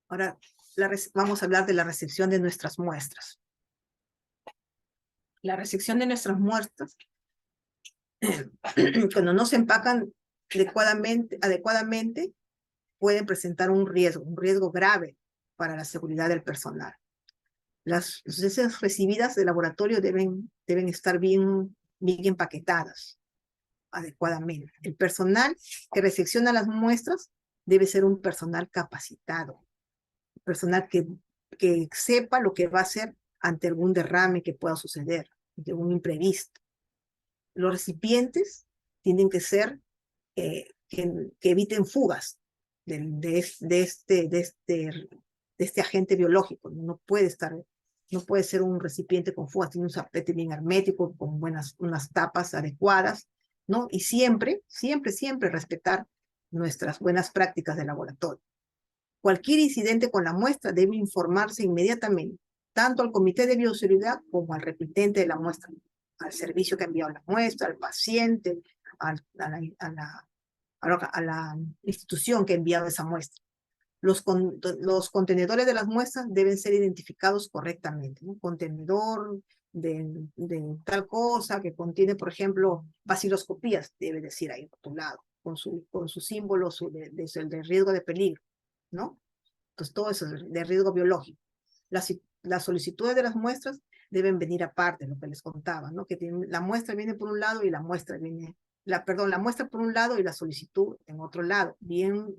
Ahora vamos a hablar de la recepción de nuestras muestras. La recepción de nuestras muestras, cuando no se empacan adecuadamente, pueden presentar un riesgo grave para la seguridad del personal. Las sustancias recibidas del laboratorio deben estar bien empaquetadas adecuadamente. El personal que recepciona las muestras debe ser un personal capacitado, personal que sepa lo que va a hacer ante algún derrame que pueda suceder, ante un imprevisto. Los recipientes tienen que ser que eviten fugas de este agente biológico. No puede ser un recipiente con fugas, tiene un zapete bien hermético, con unas tapas adecuadas, ¿no? Y siempre respetar nuestras buenas prácticas de laboratorio. Cualquier incidente con la muestra debe informarse inmediatamente, tanto al Comité de Bioseguridad como al repitente de la muestra, al servicio que ha enviado la muestra, al paciente, a la institución que ha enviado esa muestra. Los contenedores de las muestras deben ser identificados correctamente. Un contenedor de tal cosa que contiene, por ejemplo, baciloscopías, debe decir ahí rotulado, con su símbolo de riesgo de peligro, ¿no? Entonces, todo eso es de riesgo biológico. Las solicitudes de las muestras deben venir aparte, lo que les contaba, ¿no? Que la muestra viene por un lado y la muestra por un lado y la solicitud en otro lado, bien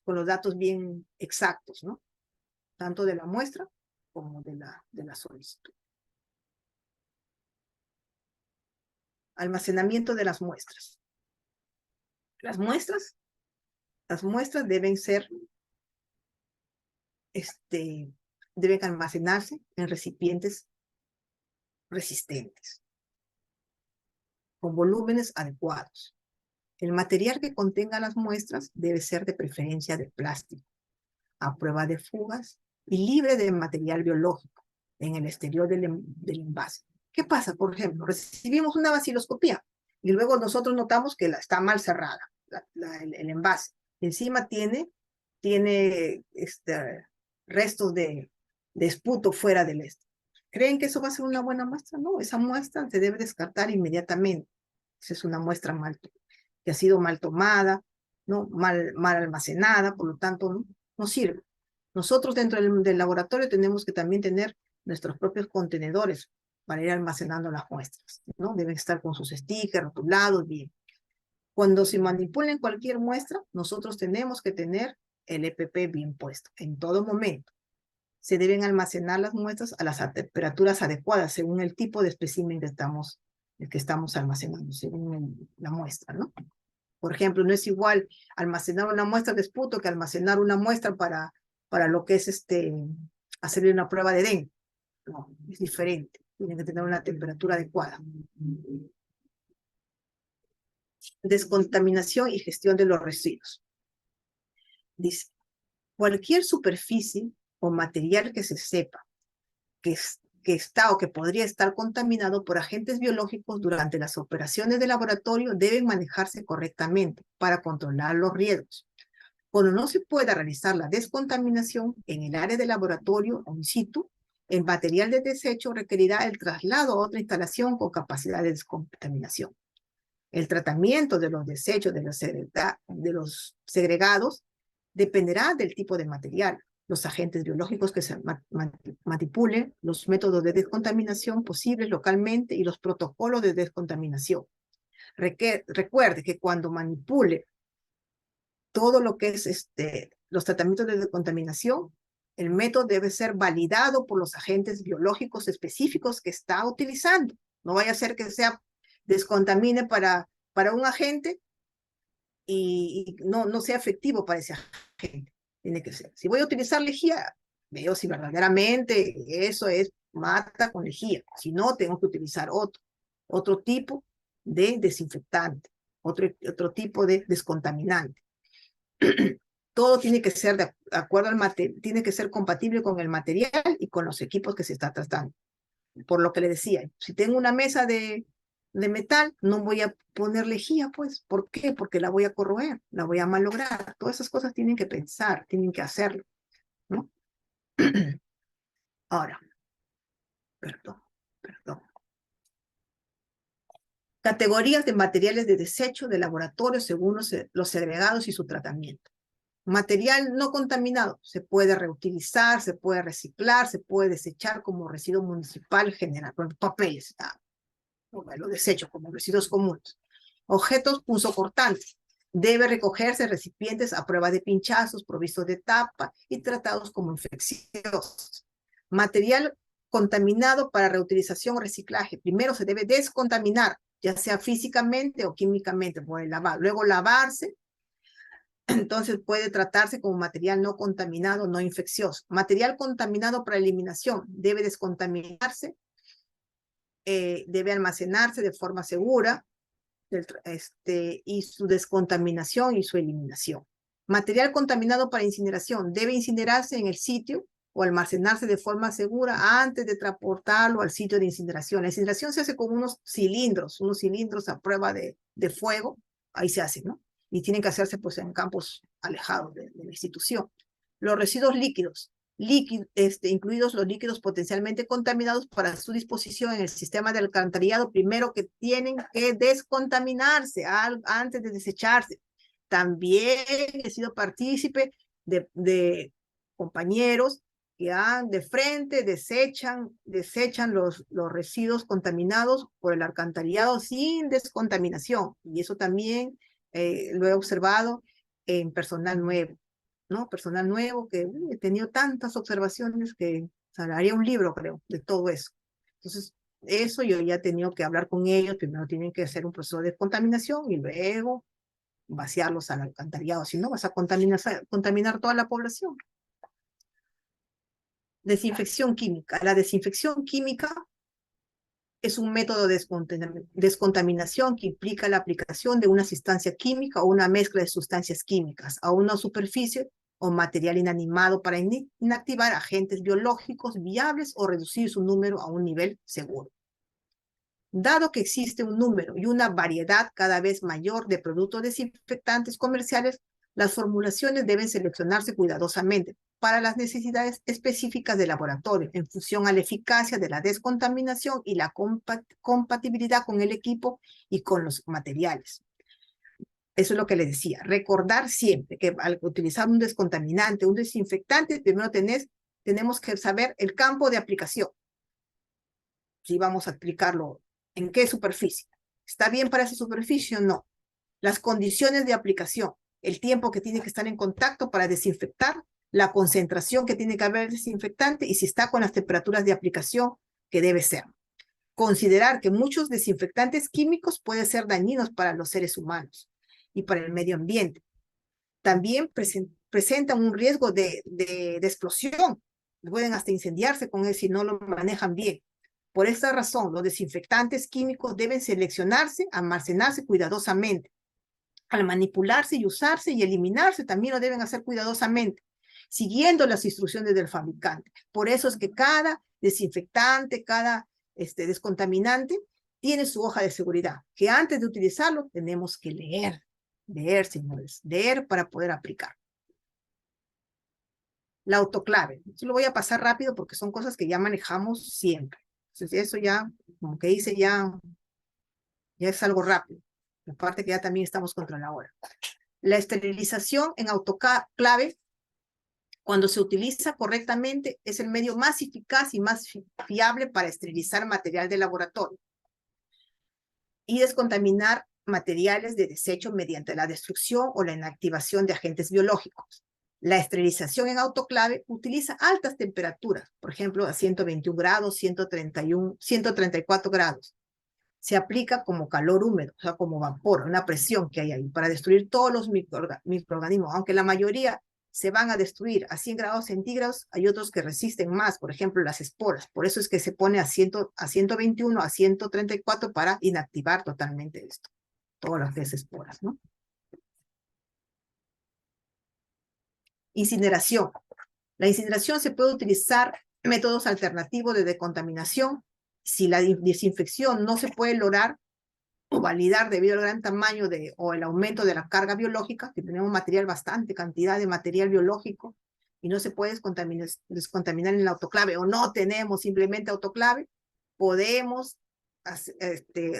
con los datos bien exactos, ¿no? Tanto de la muestra como de la solicitud. Almacenamiento de las muestras. Las muestras deben ser, deben almacenarse en recipientes resistentes, con volúmenes adecuados. El material que contenga las muestras debe ser de preferencia de plástico, a prueba de fugas y libre de material biológico en el exterior del envase. ¿Qué pasa? Por ejemplo, recibimos una baciloscopía y luego nosotros notamos que está mal cerrada el envase. Encima tiene restos de esputo fuera del ¿Creen que eso va a ser una buena muestra? No, esa muestra se debe descartar inmediatamente. Esa es una muestra que ha sido mal tomada, ¿no? mal almacenada, por lo tanto no sirve. Nosotros dentro del laboratorio tenemos que también tener nuestros propios contenedores para ir almacenando las muestras, ¿no? Deben estar con sus stickers, rotulados, bien. Cuando se manipulen cualquier muestra, nosotros tenemos que tener el EPP bien puesto en todo momento. Se deben almacenar las muestras a las temperaturas adecuadas según el tipo de espécimen que estamos almacenando, según la muestra, ¿no? Por ejemplo, no es igual almacenar una muestra de esputo que almacenar una muestra para lo que es hacerle una prueba de dengue. No, es diferente. Tiene que tener una temperatura adecuada. Descontaminación y gestión de los residuos. Dice, cualquier superficie o material que se sepa que está o que podría estar contaminado por agentes biológicos durante las operaciones de laboratorio deben manejarse correctamente para controlar los riesgos. Cuando no se pueda realizar la descontaminación en el área de laboratorio o in situ, el material de desecho requerirá el traslado a otra instalación con capacidad de descontaminación. El tratamiento de los desechos de los segregados dependerá del tipo de material, los agentes biológicos que se manipulen, los métodos de descontaminación posibles localmente y los protocolos de descontaminación. Recuerde que cuando manipule todo lo que es los tratamientos de descontaminación, El método debe ser validado por los agentes biológicos específicos que está utilizando. No vaya a ser que sea descontamine para un agente y no sea efectivo para ese agente. Tiene que ser. Si voy a utilizar lejía, veo si verdaderamente eso es mata con lejía. Si no, tengo que utilizar otro tipo de desinfectante, otro tipo de descontaminante. Todo tiene que ser de acuerdo al material, tiene que ser compatible con el material y con los equipos que se está tratando. Por lo que le decía, si tengo una mesa de metal, no voy a poner lejía, pues. ¿Por qué? Porque la voy a corroer, la voy a malograr. Todas esas cosas tienen que pensar, tienen que hacerlo, ¿no? Ahora, perdón. Categorías de materiales de desecho de laboratorio según los segregados y su tratamiento. Material no contaminado se puede reutilizar, se puede reciclar, se puede desechar como residuo municipal general, por papeles, los desechos como residuos comunes. Objetos punzocortantes. Debe recogerse recipientes a prueba de pinchazos, provistos de tapa y tratados como infecciosos. Material contaminado para reutilización o reciclaje. Primero se debe descontaminar, ya sea físicamente o químicamente, por el lavado. Luego lavarse. Entonces puede tratarse como material no contaminado, no infeccioso. Material contaminado para eliminación debe descontaminarse, debe almacenarse de forma segura y su descontaminación y su eliminación. Material contaminado para incineración debe incinerarse en el sitio o almacenarse de forma segura antes de transportarlo al sitio de incineración. La incineración se hace con unos cilindros a prueba de fuego, ahí se hace, ¿no? Y tienen que hacerse pues en campos alejados de la institución. Los residuos líquidos, incluidos los líquidos potencialmente contaminados para su disposición en el sistema de alcantarillado, primero que tienen que descontaminarse antes de desecharse. También he sido partícipe de compañeros que de frente desechan los residuos contaminados por el alcantarillado sin descontaminación. Y eso también lo he observado en personal nuevo, ¿no? Personal nuevo que he tenido tantas observaciones que o sea, haría un libro, creo, de todo eso. Entonces, eso yo ya he tenido que hablar con ellos. Primero tienen que hacer un proceso de descontaminación y luego vaciarlos al alcantarillado. Si no, vas a contaminar toda la población. Desinfección química. La desinfección química es un método de descontaminación que implica la aplicación de una sustancia química o una mezcla de sustancias químicas a una superficie o material inanimado para inactivar agentes biológicos viables o reducir su número a un nivel seguro. Dado que existe un número y una variedad cada vez mayor de productos desinfectantes comerciales, las formulaciones deben seleccionarse cuidadosamente para las necesidades específicas del laboratorio, en función a la eficacia de la descontaminación y la compatibilidad con el equipo y con los materiales. Eso es lo que le decía. Recordar siempre que al utilizar un descontaminante, un desinfectante, primero tenemos que saber el campo de aplicación. Si vamos a aplicarlo, ¿en qué superficie? ¿Está bien para esa superficie o no? Las condiciones de aplicación, el tiempo que tiene que estar en contacto para desinfectar, la concentración que tiene que haber el desinfectante y si está con las temperaturas de aplicación que debe ser. Considerar que muchos desinfectantes químicos pueden ser dañinos para los seres humanos y para el medio ambiente. También presentan un riesgo de explosión. Pueden hasta incendiarse con él si no lo manejan bien. Por esta razón, los desinfectantes químicos deben seleccionarse, almacenarse cuidadosamente. Al manipularse y usarse y eliminarse, también lo deben hacer cuidadosamente, siguiendo las instrucciones del fabricante. Por eso es que cada desinfectante, cada descontaminante, tiene su hoja de seguridad, que antes de utilizarlo tenemos que leer, señores, leer para poder aplicar. La autoclave. Yo lo voy a pasar rápido porque son cosas que ya manejamos siempre. Entonces eso ya, como que dice, ya es algo rápido. Aparte que ya también estamos contra la hora. La esterilización en autoclave, cuando se utiliza correctamente, es el medio más eficaz y más fiable para esterilizar material de laboratorio y descontaminar materiales de desecho mediante la destrucción o la inactivación de agentes biológicos. La esterilización en autoclave utiliza altas temperaturas, por ejemplo, a 121 grados, 134 grados. Se aplica como calor húmedo, o sea, como vapor, una presión que hay ahí, para destruir todos los microorganismos, aunque la mayoría se van a destruir a 100 grados centígrados, hay otros que resisten más, por ejemplo, las esporas. Por eso es que se pone a 121, a 134 para inactivar totalmente esto, todo lo que es esporas, ¿no? Incineración. La incineración se puede utilizar métodos alternativos de decontaminación. Si la desinfección no se puede lograr o validar debido al gran tamaño o el aumento de la carga biológica, que tenemos material, bastante cantidad de material biológico, y no se puede descontaminar en el autoclave, o no tenemos simplemente autoclave, podemos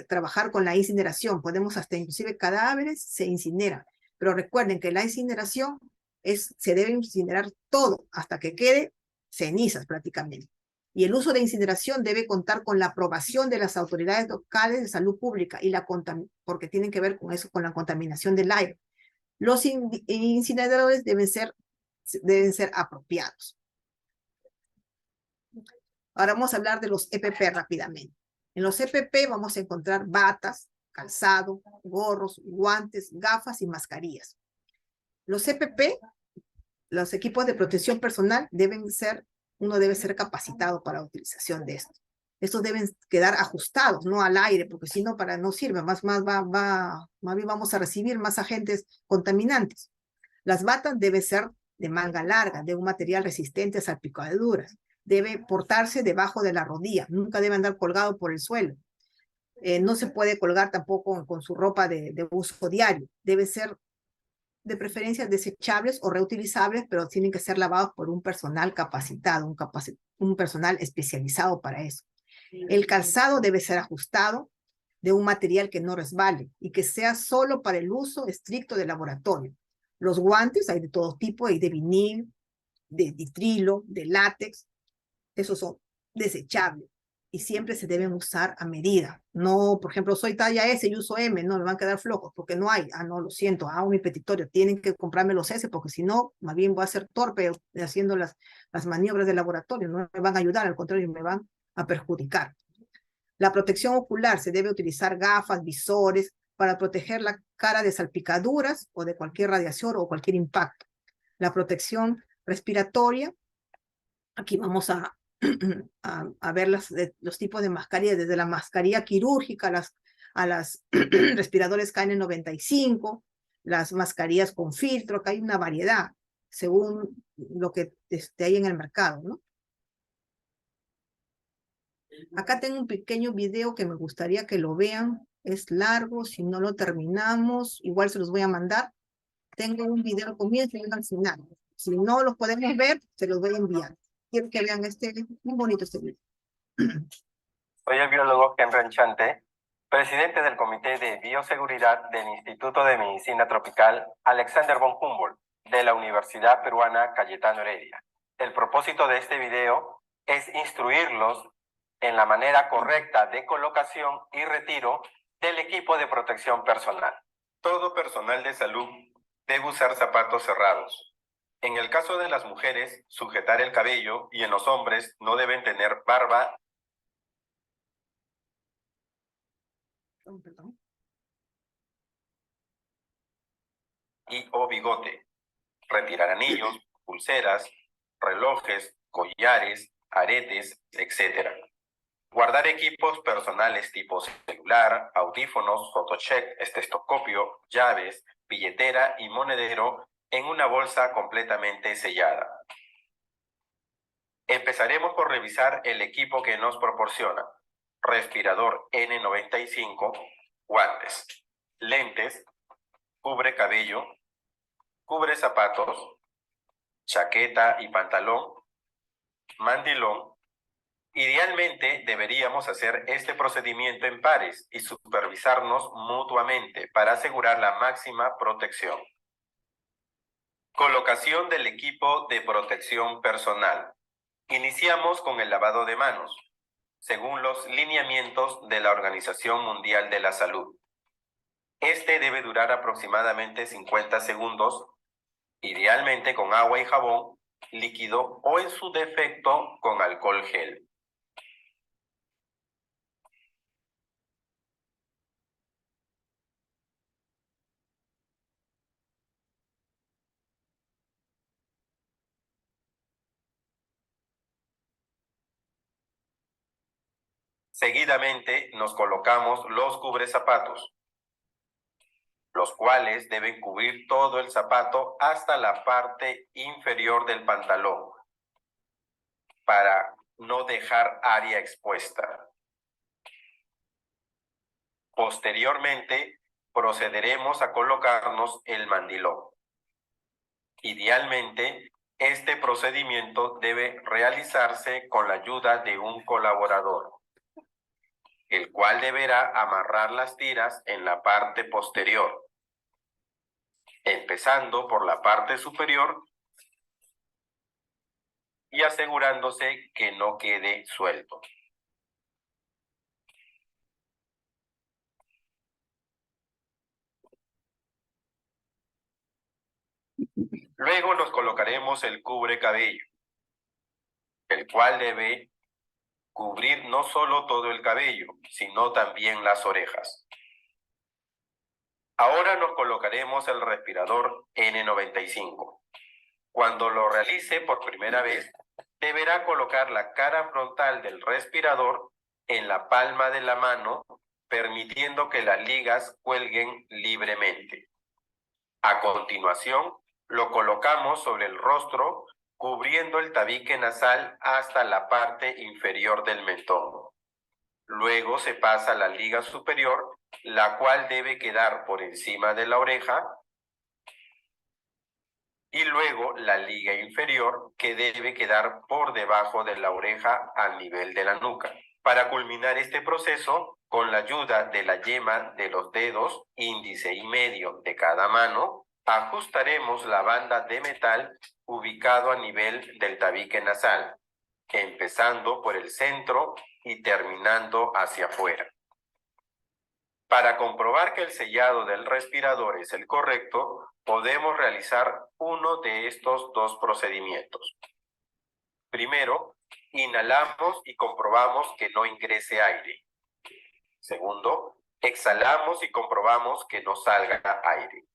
trabajar con la incineración, podemos hasta inclusive cadáveres se incineran, pero recuerden que la incineración se debe incinerar todo hasta que quede cenizas prácticamente. Y el uso de incineración debe contar con la aprobación de las autoridades locales de salud pública porque tienen que ver con eso, con la contaminación del aire. Los incineradores deben ser apropiados. Ahora vamos a hablar de los EPP rápidamente. En los EPP vamos a encontrar batas, calzado, gorros, guantes, gafas y mascarillas. Los EPP, los equipos de protección personal, uno debe ser capacitado para la utilización de esto. Estos deben quedar ajustados, no al aire, porque si no, no sirve, más bien vamos a recibir más agentes contaminantes. Las batas deben ser de manga larga, de un material resistente a salpicaduras. Debe portarse debajo de la rodilla, nunca debe andar colgado por el suelo. No se puede colgar tampoco con su ropa de uso diario. Debe ser de preferencia desechables o reutilizables, pero tienen que ser lavados por un personal capacitado, un personal especializado para eso. El calzado debe ser ajustado de un material que no resbale y que sea solo para el uso estricto del laboratorio. Los guantes hay de todo tipo, hay de vinil, de nitrilo, de látex, esos son desechables y siempre se deben usar a medida. No, por ejemplo, soy talla S y uso M, no, me van a quedar flojos porque no hay. No, lo siento, mi petitorio, tienen que comprarme los S porque si no, más bien voy a ser torpe haciendo las maniobras del laboratorio, no me van a ayudar, al contrario, me van a perjudicar. La protección ocular, se debe utilizar gafas, visores, para proteger la cara de salpicaduras o de cualquier radiación o cualquier impacto. La protección respiratoria, aquí vamos a ver los tipos de mascarillas, desde la mascarilla quirúrgica a las respiradores KN95, las mascarillas con filtro, que hay una variedad según lo que hay en el mercado, ¿no? Acá tengo un pequeño video que me gustaría que lo vean. Es largo, si no lo terminamos, igual se los voy a mandar. Tengo un video al comienzo y al final. Si no los podemos ver, se los voy a enviar. Quiero que vean muy bonito este video. Soy el biólogo Ken Ranchante, presidente del Comité de Bioseguridad del Instituto de Medicina Tropical Alexander von Humboldt de la Universidad Peruana Cayetano Heredia. El propósito de este video es instruirlos en la manera correcta de colocación y retiro del equipo de protección personal. Todo personal de salud debe usar zapatos cerrados. En el caso de las mujeres, sujetar el cabello, y en los hombres no deben tener barba o bigote. Retirar anillos, pulseras, relojes, collares, aretes, etc. Guardar equipos personales tipo celular, audífonos, photocheck, estetoscopio, llaves, billetera y monedero en una bolsa completamente sellada. Empezaremos por revisar el equipo que nos proporciona: respirador N95, guantes, lentes, cubre cabello, cubre zapatos, chaqueta y pantalón, mandilón. Idealmente deberíamos hacer este procedimiento en pares y supervisarnos mutuamente para asegurar la máxima protección. Colocación del equipo de protección personal. Iniciamos con el lavado de manos, según los lineamientos de la Organización Mundial de la Salud. Este debe durar aproximadamente 50 segundos idealmente con agua y jabón líquido o en su defecto con alcohol gel. Seguidamente nos colocamos los cubrezapatos, los cuales deben cubrir todo el zapato hasta la parte inferior del pantalón para no dejar área expuesta. Posteriormente, procederemos a colocarnos el mandilón. Idealmente, este procedimiento debe realizarse con la ayuda de un colaborador, el cual deberá amarrar las tiras en la parte posterior, empezando por la parte superior y asegurándose que no quede suelto. Luego nos colocaremos el cubre cabello, el cual debe cubrir no solo todo el cabello, sino también las orejas. Ahora nos colocaremos el respirador N95. Cuando lo realice por primera vez, deberá colocar la cara frontal del respirador en la palma de la mano, permitiendo que las ligas cuelguen libremente. A continuación, lo colocamos sobre el rostro, cubriendo el tabique nasal hasta la parte inferior del mentón. Luego se pasa la liga superior, la cual debe quedar por encima de la oreja, y luego la liga inferior, que debe quedar por debajo de la oreja al nivel de la nuca. Para culminar este proceso, con la ayuda de la yema de los dedos índice y medio de cada mano, ajustaremos la banda de metal ubicado a nivel del tabique nasal, empezando por el centro y terminando hacia afuera. Para comprobar que el sellado del respirador es el correcto, podemos realizar uno de estos dos procedimientos. Primero, inhalamos y comprobamos que no ingrese aire. Segundo, exhalamos y comprobamos que no salga aire.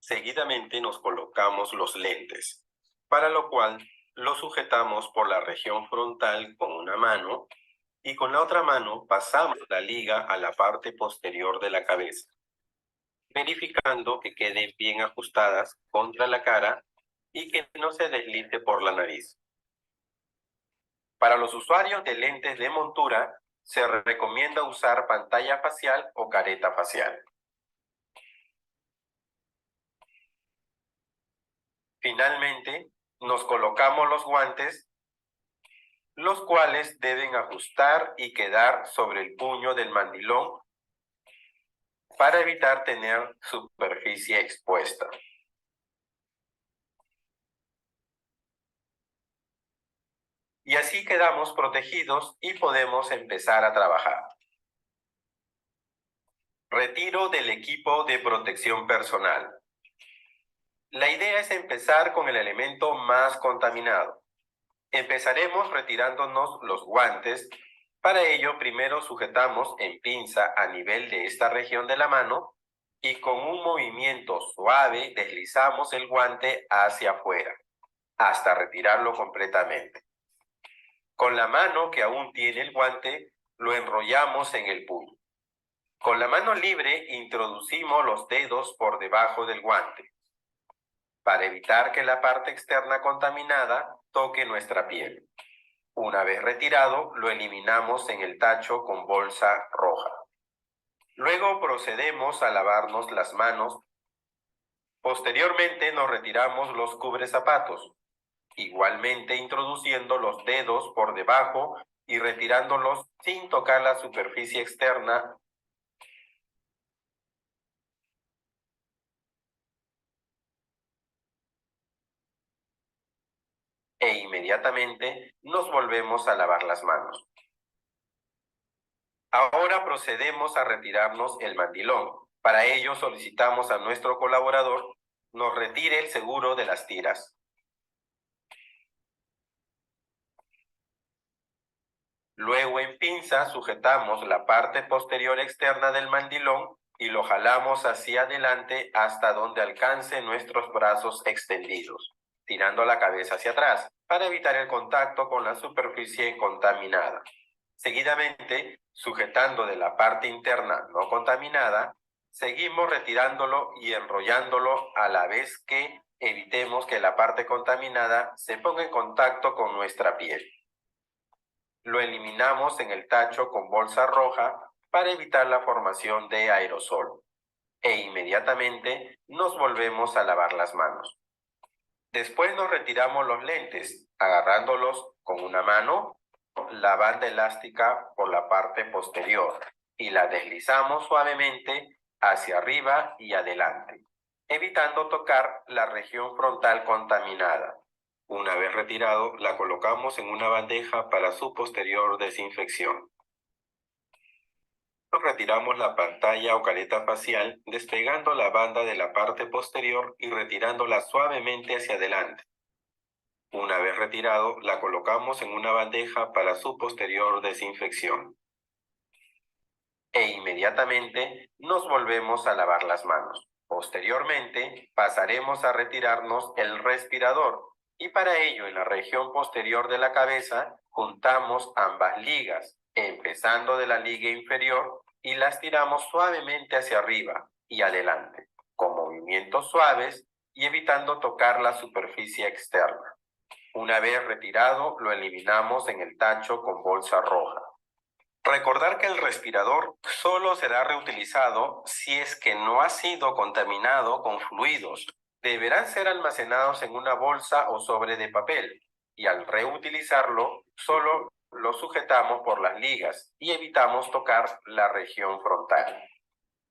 Seguidamente nos colocamos los lentes, para lo cual los sujetamos por la región frontal con una mano y con la otra mano pasamos la liga a la parte posterior de la cabeza, verificando que queden bien ajustadas contra la cara y que no se deslice por la nariz. Para los usuarios de lentes de montura, se recomienda usar pantalla facial o careta facial. Finalmente, nos colocamos los guantes, los cuales deben ajustar y quedar sobre el puño del mandilón para evitar tener superficie expuesta. Y así quedamos protegidos y podemos empezar a trabajar. Retiro del equipo de protección personal. La idea es empezar con el elemento más contaminado. Empezaremos retirándonos los guantes. Para ello, primero sujetamos en pinza a nivel de esta región de la mano y con un movimiento suave deslizamos el guante hacia afuera hasta retirarlo completamente. Con la mano que aún tiene el guante, lo enrollamos en el puño. Con la mano libre, introducimos los dedos por debajo del guante, para evitar que la parte externa contaminada toque nuestra piel. Una vez retirado, lo eliminamos en el tacho con bolsa roja. Luego procedemos a lavarnos las manos. Posteriormente nos retiramos los cubrezapatos, igualmente introduciendo los dedos por debajo y retirándolos sin tocar la superficie externa. E inmediatamente nos volvemos a lavar las manos. Ahora procedemos a retirarnos el mandilón, Para ello solicitamos a nuestro colaborador nos retire el seguro de las tiras. Luego en pinza sujetamos la parte posterior externa del mandilón y lo jalamos hacia adelante hasta donde alcance nuestros brazos extendidos, tirando la cabeza hacia atrás para evitar el contacto con la superficie contaminada. Seguidamente, sujetando de la parte interna no contaminada, seguimos retirándolo y enrollándolo a la vez que evitemos que la parte contaminada se ponga en contacto con nuestra piel. Lo eliminamos en el tacho con bolsa roja para evitar la formación de aerosol. E inmediatamente nos volvemos a lavar las manos. Después nos retiramos los lentes, agarrándolos con una mano, la banda elástica por la parte posterior y la deslizamos suavemente hacia arriba y adelante, evitando tocar la región frontal contaminada. Una vez retirado, la colocamos en una bandeja para su posterior desinfección. Retiramos la pantalla o careta facial despegando la banda de la parte posterior y retirándola suavemente hacia adelante. Una vez retirado, la colocamos en una bandeja para su posterior desinfección. E inmediatamente nos volvemos a lavar las manos. Posteriormente, pasaremos a retirarnos el respirador y para ello en la región posterior de la cabeza juntamos ambas ligas, empezando de la liga inferior y las tiramos suavemente hacia arriba y adelante, con movimientos suaves y evitando tocar la superficie externa. Una vez retirado, lo eliminamos en el tacho con bolsa roja. Recordar que el respirador solo será reutilizado si es que no ha sido contaminado con fluidos. Deberán ser almacenados en una bolsa o sobre de papel y al reutilizarlo solo lo sujetamos por las ligas y evitamos tocar la región frontal.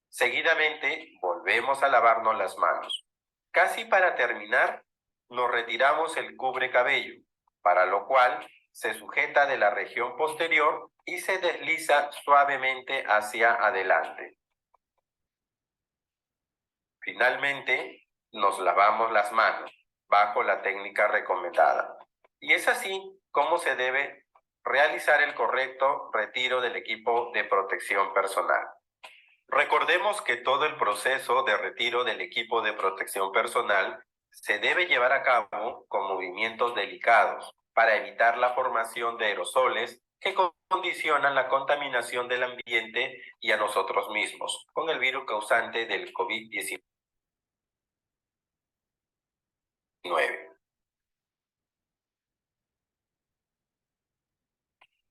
Seguidamente volvemos a lavarnos las manos. Casi para terminar, nos retiramos el cubrecabello, para lo cual se sujeta de la región posterior y se desliza suavemente hacia adelante. Finalmente, nos lavamos las manos bajo la técnica recomendada. Y es así como se debe realizar el correcto retiro del equipo de protección personal. Recordemos que todo el proceso de retiro del equipo de protección personal se debe llevar a cabo con movimientos delicados para evitar la formación de aerosoles que condicionan la contaminación del ambiente y a nosotros mismos con el virus causante del COVID-19.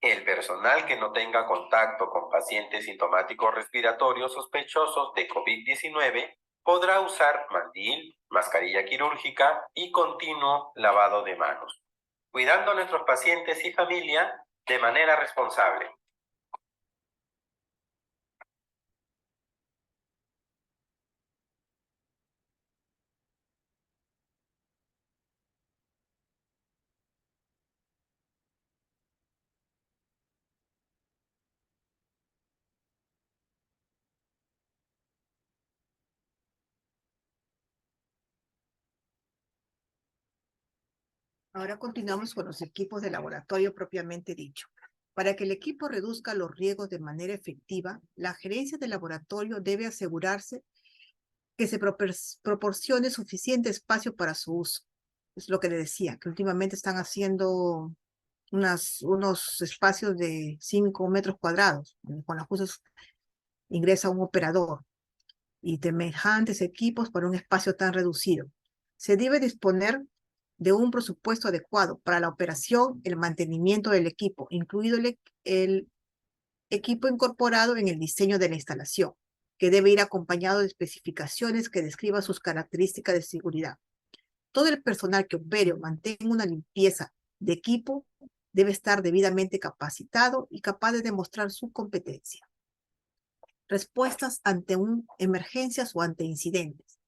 El personal que no tenga contacto con pacientes sintomáticos respiratorios sospechosos de COVID-19 podrá usar mandil, mascarilla quirúrgica y continuo lavado de manos, cuidando a nuestros pacientes y familia de manera responsable. Ahora continuamos con los equipos de laboratorio propiamente dicho. Para que el equipo reduzca los riesgos de manera efectiva, la gerencia del laboratorio debe asegurarse que se proporcione suficiente espacio para su uso. Es lo que le decía, que últimamente están haciendo unos espacios de 5 metros cuadrados, con las cosas ingresa un operador y semejantes equipos para un espacio tan reducido. Se debe disponer de un presupuesto adecuado para la operación, el mantenimiento del equipo, incluido el equipo incorporado en el diseño de la instalación, que debe ir acompañado de especificaciones que describan sus características de seguridad. Todo el personal que opere o mantenga una limpieza de equipo debe estar debidamente capacitado y capaz de demostrar su competencia. Respuestas ante emergencias o ante incidentes.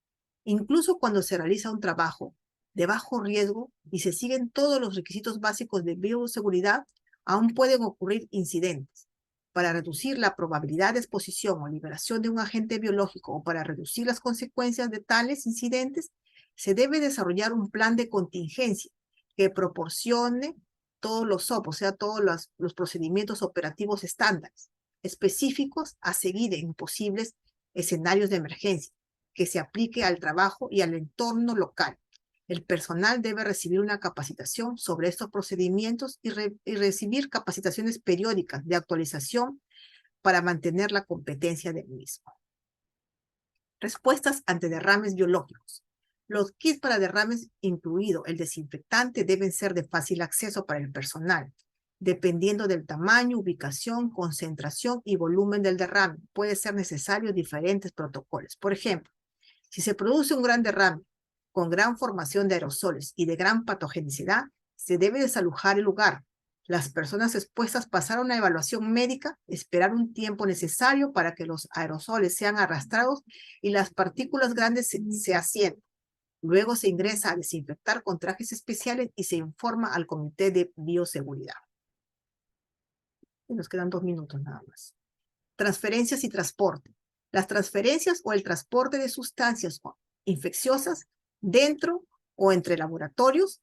Incluso cuando se realiza un trabajo de bajo riesgo y se siguen todos los requisitos básicos de bioseguridad, aún pueden ocurrir incidentes. Para reducir la probabilidad de exposición o liberación de un agente biológico o para reducir las consecuencias de tales incidentes, se debe desarrollar un plan de contingencia que proporcione todos los SOP, o sea, todos los procedimientos operativos estándares específicos a seguir en posibles escenarios de emergencia, que se aplique al trabajo y al entorno local. El personal debe recibir una capacitación sobre estos procedimientos y recibir capacitaciones periódicas de actualización para mantener la competencia del mismo. Respuestas ante derrames biológicos. Los kits para derrames, incluido el desinfectante, deben ser de fácil acceso para el personal, dependiendo del tamaño, ubicación, concentración y volumen del derrame. Puede ser necesario diferentes protocolos. Por ejemplo, si se produce un gran derrame con gran formación de aerosoles y de gran patogenicidad, se debe desalojar el lugar. Las personas expuestas pasar una evaluación médica, esperar un tiempo necesario para que los aerosoles sean arrastrados y las partículas grandes se asienten. Luego se ingresa a desinfectar con trajes especiales y se informa al Comité de Bioseguridad. Y nos quedan 2 minutos nada más. Transferencias y transporte. Las transferencias o el transporte de sustancias infecciosas dentro o entre laboratorios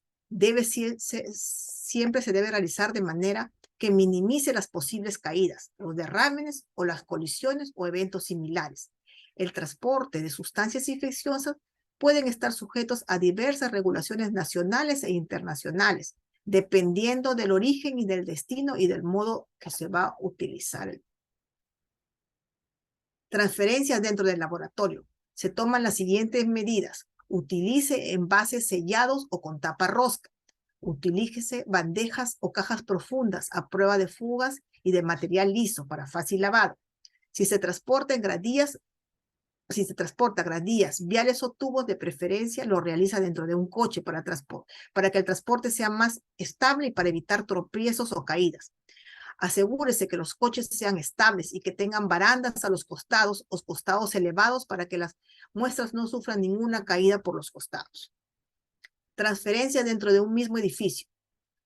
siempre se debe realizar de manera que minimice las posibles caídas, los derrames o las colisiones o eventos similares. El transporte de sustancias infecciosas pueden estar sujetos a diversas regulaciones nacionales e internacionales, dependiendo del origen y del destino y del modo que se va a utilizar. Transferencias dentro del laboratorio. Se toman las siguientes medidas. Utilice envases sellados o con tapa rosca. Utilícese bandejas o cajas profundas a prueba de fugas y de material liso para fácil lavado. Si se transporta gradías, viales o tubos, de preferencia lo realiza dentro de un coche para que el transporte sea más estable y para evitar tropiezos o caídas. Asegúrese que los coches sean estables y que tengan barandas a los costados o costados elevados para que las muestras no sufran ninguna caída por los costados. Transferencia dentro de un mismo edificio.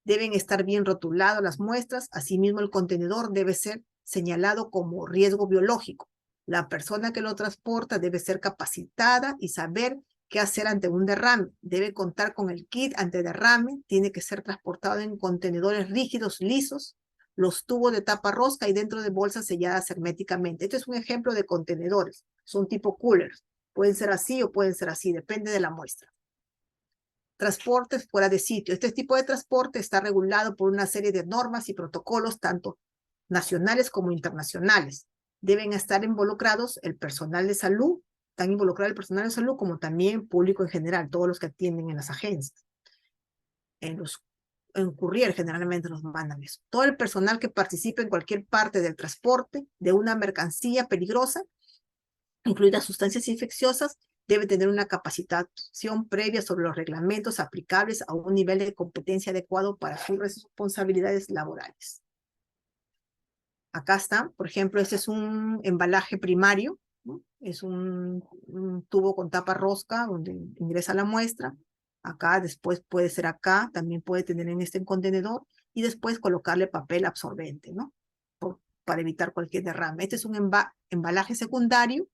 Deben estar bien rotuladas las muestras. Asimismo, el contenedor debe ser señalado como riesgo biológico. La persona que lo transporta debe ser capacitada y saber qué hacer ante un derrame. Debe contar con el kit antiderrame. Tiene que ser transportado en contenedores rígidos, lisos, los tubos de tapa rosca y dentro de bolsas selladas herméticamente. Este es un ejemplo de contenedores. Son tipo coolers. Pueden ser así o pueden ser así, depende de la muestra. Transportes fuera de sitio. Este tipo de transporte está regulado por una serie de normas y protocolos, tanto nacionales como internacionales. Deben estar involucrados el personal de salud, tan involucrado el personal de salud como también público en general, todos los que atienden en las agencias. En courier generalmente nos mandan eso. Todo el personal que participe en cualquier parte del transporte de una mercancía peligrosa, incluidas sustancias infecciosas, debe tener una capacitación previa sobre los reglamentos aplicables a un nivel de competencia adecuado para sus responsabilidades laborales. Acá está, por ejemplo, este es un embalaje primario, ¿no? Es un tubo con tapa rosca donde ingresa la muestra. Acá, después puede ser acá, también puede tener en este contenedor y después colocarle papel absorbente, ¿no? Para evitar cualquier derrame. Este es un embalaje secundario.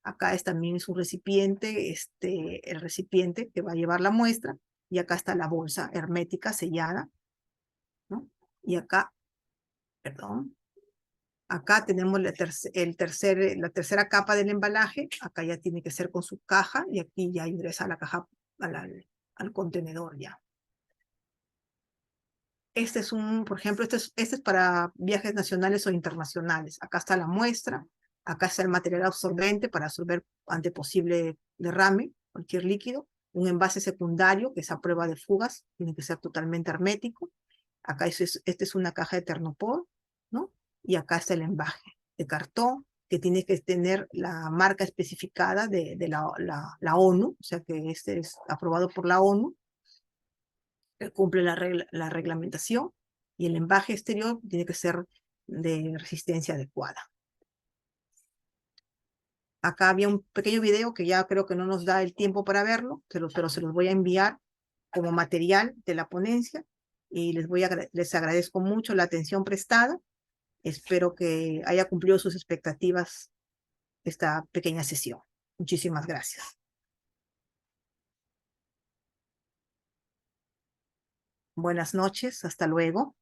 Acá también es un recipiente, el recipiente que va a llevar la muestra. Y acá está la bolsa hermética sellada, ¿no? Y acá, perdón, acá tenemos la tercera capa del embalaje. Acá ya tiene que ser con su caja y aquí ya ingresa la caja al contenedor ya. Este es por ejemplo, este es para viajes nacionales o internacionales. Acá está la muestra, acá está el material absorbente para absorber ante posible derrame, cualquier líquido. Un envase secundario que es a prueba de fugas, tiene que ser totalmente hermético. Acá esta es una caja de Thermopor, ¿no? Y acá está el envaje de cartón, que tiene que tener la marca especificada de la ONU, o sea que este es aprobado por la ONU, que cumple la reglamentación, y el envaje exterior tiene que ser de resistencia adecuada. Acá había un pequeño video que ya creo que no nos da el tiempo para verlo, pero se los voy a enviar como material de la ponencia, y les agradezco mucho la atención prestada. Espero que haya cumplido sus expectativas esta pequeña sesión. Muchísimas gracias. Buenas noches, hasta luego.